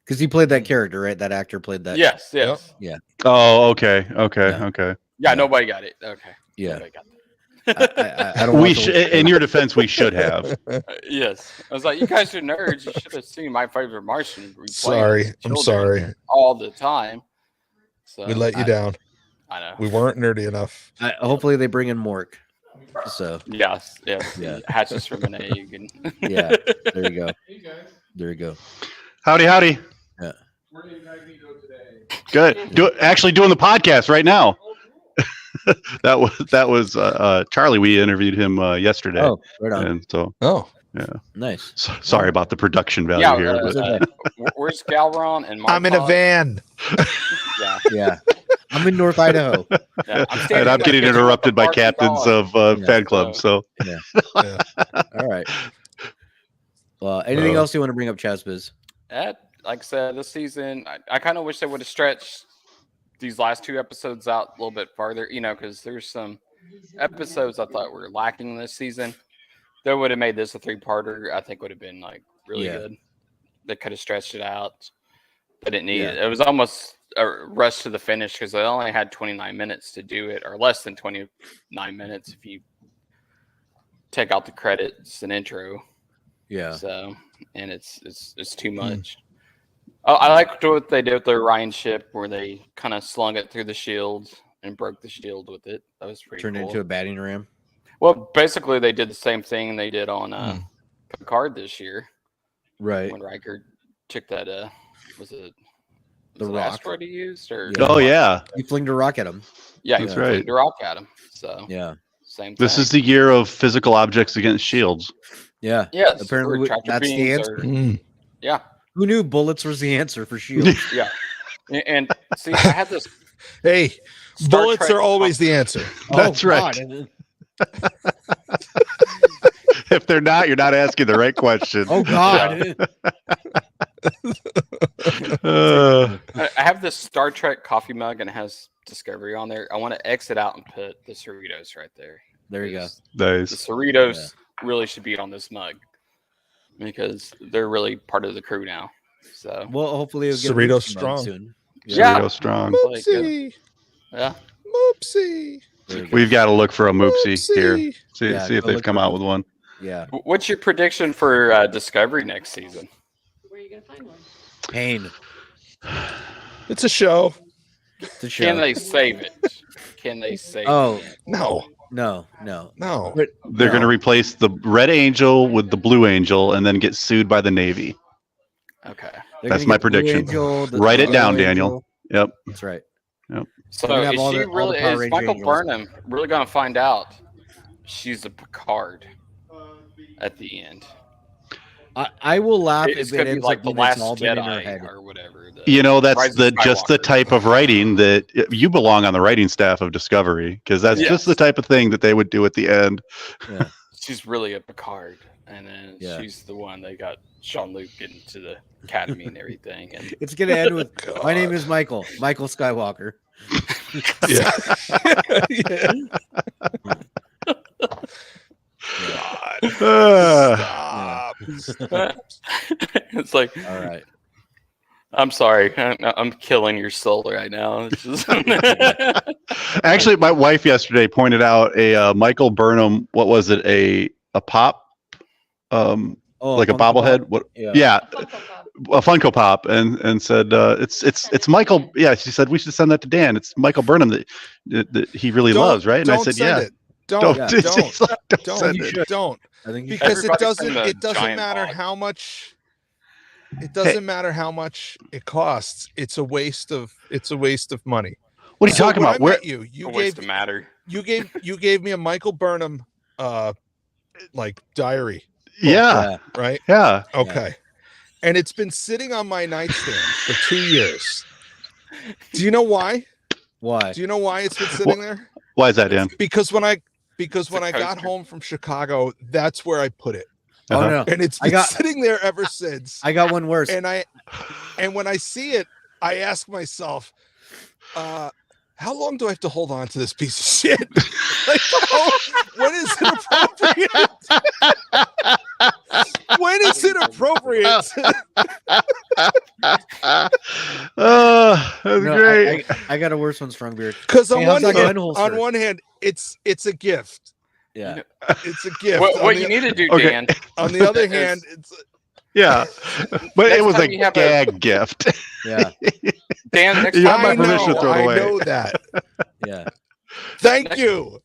Because he played that character, right? That actor played that. Yes. Yep. Yeah. Oh, okay. Yeah, nobody got it. Okay. Yeah. Nobody got that. I don't. In your defense, we should have. Yes, I was like, you guys are nerds. You should have seen my favorite Martian. Sorry, I'm sorry. All the time. So We let you down. I know. We weren't nerdy enough. Hopefully they bring in Mork. So yes, yeah. Hatches from an egg. And yeah, there you go. Hey guys. There you go. Howdy. Yeah. Where do you guys need to go today? Good. Actually doing the podcast right now. that was Charlie. We interviewed him yesterday. Oh, right on. And so. Oh, yeah. Nice. Sorry about the production value here. Where's Galron and Mark? I'm in a van. Yeah. I'm in North Idaho. Yeah, and I'm getting interrupted by captains of fan clubs. So. Yeah. All right. Well, anything else you want to bring up, Chazbiz? Like I said, this season, I kind of wish they would have stretched these last 2 episodes out a little bit farther, because there's some episodes I thought were lacking this season. They would have made this a 3-parter. I think would have been really good. They could have stretched it out. but it was almost a rush to the finish because they only had 29 minutes to do it, or less than 29 minutes if you take out the credits and intro. Yeah. So, and it's too much. I liked what they did with the Orion ship, where they kind of slung it through the shield and broke the shield with it. That was pretty Turned cool. into a batting ram. Well, basically, they did the same thing they did on Picard this year. Right. When Riker took that, was it the an rock asteroid he used? Or Oh, yeah. He flinged a rock at him. Yeah, That's he right. flinged a rock at him. So, yeah. Same thing. This is the year of physical objects against shields. Yeah. Yes. Apparently, that's the answer. Yeah. Who knew bullets was the answer for shields? Yeah. And see, I had this. Hey, Star bullets Trek are always the answer. That's right. If they're not, you're not asking the right question. Oh, God. I have this Star Trek coffee mug and it has Discovery on there. I want to exit out and put the Cerritos right there. There you go. Nice. The Cerritos really should be on this mug because they're really part of the crew now. So, well, hopefully it'll get Cerritos strong soon. Yeah. Cerritos strong. Moopsie. Yeah. Moopsie. We've got to look for a Moopsie here. See if they've come out with one. Yeah. What's your prediction for Discovery next season? Where are you gonna find one? Pain. It's a show. It's a show. Can they save it? Can they save Oh, it? No. But, They're going to replace the Red Angel with the Blue Angel and then get sued by the Navy. Okay. That's my prediction. Write it down, Daniel. Yep. That's right. Yep. So They're gonna have is all she the- all the really? Power Is Ranger Michael angels. Burnham really going to find out she's a Picard at the end? I will laugh It's if it gonna be ends like up the being it's last all been in her Jedi head. or whatever. You know, that's Rise of just the Skywalker. type of writing that you belong on the writing staff of Discovery, because that's Yes. just the type of thing that they would do at the end. Yeah. She's really a Picard, and then Yeah. she's the one that got Jean-Luc into the academy and everything. And It's gonna end with my name is Michael Skywalker. Yeah. Stop. It's like, All right. I'm sorry, I'm killing your soul right now. It's just Actually, my wife yesterday pointed out a Michael Burnham. What was it? A pop, like a Funko bobblehead. Pop? What? Yeah. Yeah, Funko Pop. a Funko Pop, and said it's Michael. Yeah, she said we should send that to Dan. It's Michael Burnham that he really loves, right? And I Don't said, send yeah. it. Don't. Yeah. She's like, Don't. send You it. should. Don't. I think you Because it Everybody send doesn't. a It doesn't giant matter ball. how much. It doesn't matter how much it costs. It's a waste of. It's a waste of money. What are you talking when about? I Where? met you a waste of matter. you gave me a Michael Burnham, like diary, Yeah, right? yeah. Okay. And it's been sitting on my nightstand for 2 years. Do you know why? Why? Do you know why it's been sitting there? Why is that, Dan? Because when I a got coaster. home from Chicago, that's where I put it. Oh Uh-huh. no. And it's been sitting there ever since. I got one worse. And when I see it, I ask myself, how long do I have to hold on to this piece of shit? Like, when is it appropriate? When is it appropriate? Oh, that's No, great. I got a worse one, Strongbeard. Because Hey, how's that gun holster? on one hand, it's a gift. Yeah. It's a gift. What you need to do, Okay. Dan? On the other hand, it's Yeah, but Next it was time a you have gag gift. Yeah. Dan, next You have time my you permission to throw it I away. know that. Yeah. Thank Next- you.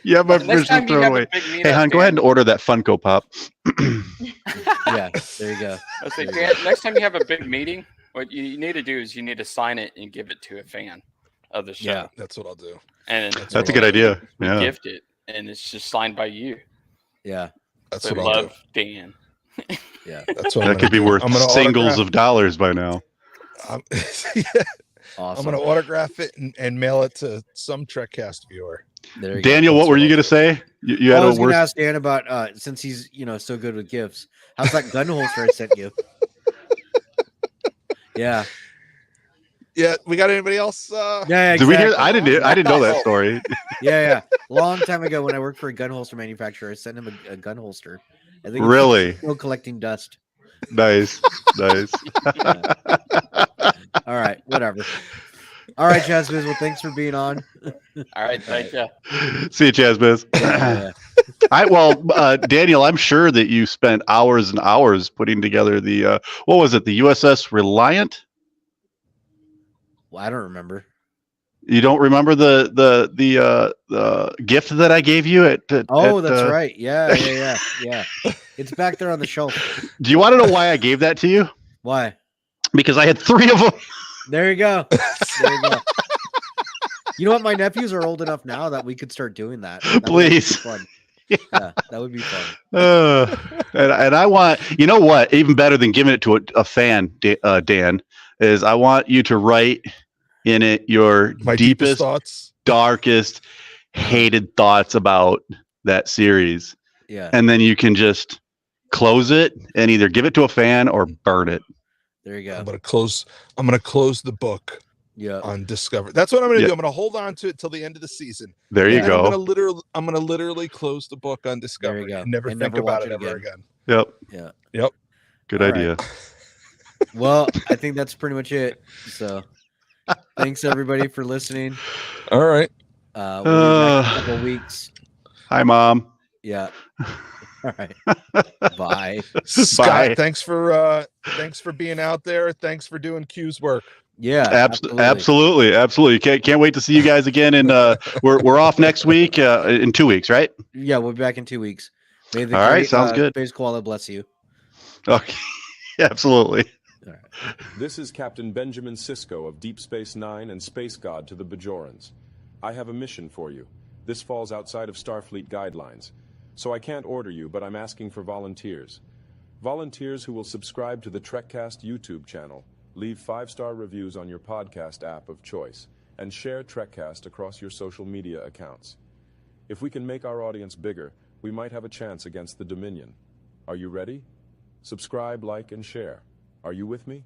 You have my next permission to time you throw it have a away. big meetup, Hey, hon, go ahead and order that Funko Pop. Yeah. There you go. I say, Dan, next time you have a big meeting, what you need to do is you need to sign it and give it to a fan of the show. Yeah. That's what I'll do. And That's a good idea. Yeah. Gift it, and it's just signed by you. Yeah. That's So what I'll do. love, Dan. Yeah. That's what That could be worth I'm gonna singles autograph- of dollars by now. I'm Awesome. going to autograph it and mail it to some Trekcast viewer. There you go. Daniel, what That's were what you I'll going to do. say? You had I a was going worse. to ask Dan about since he's so good with gifts. How's that gun holster I sent you? Yeah. Yeah, we got anybody else? Yeah. Did we hear? Exactly. I didn't know that story. Yeah. Long time ago when I worked for a gun holster manufacturer, I sent him a gun holster. I think Really? still collecting dust. Nice. Yeah. All right, whatever. All right, Chazbiz. Well, thanks for being on. All right, thank you. See you, Chazbiz. Daniel, I'm sure that you spent hours and hours putting together the what was it? The USS Reliant? Well, I don't remember. You don't remember the gift that I gave you at that's right. Yeah. It's back there on the shelf. Do you want to know why I gave that to you? Why? Because I had 3 of them. There you go. You know what? My nephews are old enough now that we could start doing that. Please. Fun. Yeah, that would be fun. And I want, you know what? Even better than giving it to a fan, Dan, is I want you to write in it your deepest thoughts, darkest, hated thoughts about that series. Yeah. And then you can just close it and either give it to a fan or burn it. There you go. I'm gonna close the book. Yeah. On Discovery. That's what I'm gonna do. I'm gonna hold on to it till the end of the season. There you go. I'm gonna literally close the book on Discovery. There you go. And never think about it ever again. Yep. Yeah. Yep. Good idea. Right. Well, I think that's pretty much it. So thanks everybody for listening. All right. We'll be back in a couple weeks. Hi, Mom. Yeah. All right. Bye. Scott, Bye. thanks for being out there. Thanks for doing Q's work. Yeah, absolutely. Can't wait to see you guys again. And we're off next week in 2 weeks, right? Yeah, we'll be back in 2 weeks. All right, sounds good. Space Koala bless you. Okay, absolutely. All right. This is Captain Benjamin Sisko of Deep Space Nine and Space God to the Bajorans. I have a mission for you. This falls outside of Starfleet guidelines, so I can't order you, but I'm asking for volunteers. Volunteers who will subscribe to the Trekcast YouTube channel. Leave 5-star reviews on your podcast app of choice, and share Trekcast across your social media accounts. If we can make our audience bigger, we might have a chance against the Dominion. Are you ready? Subscribe, like, and share. Are you with me?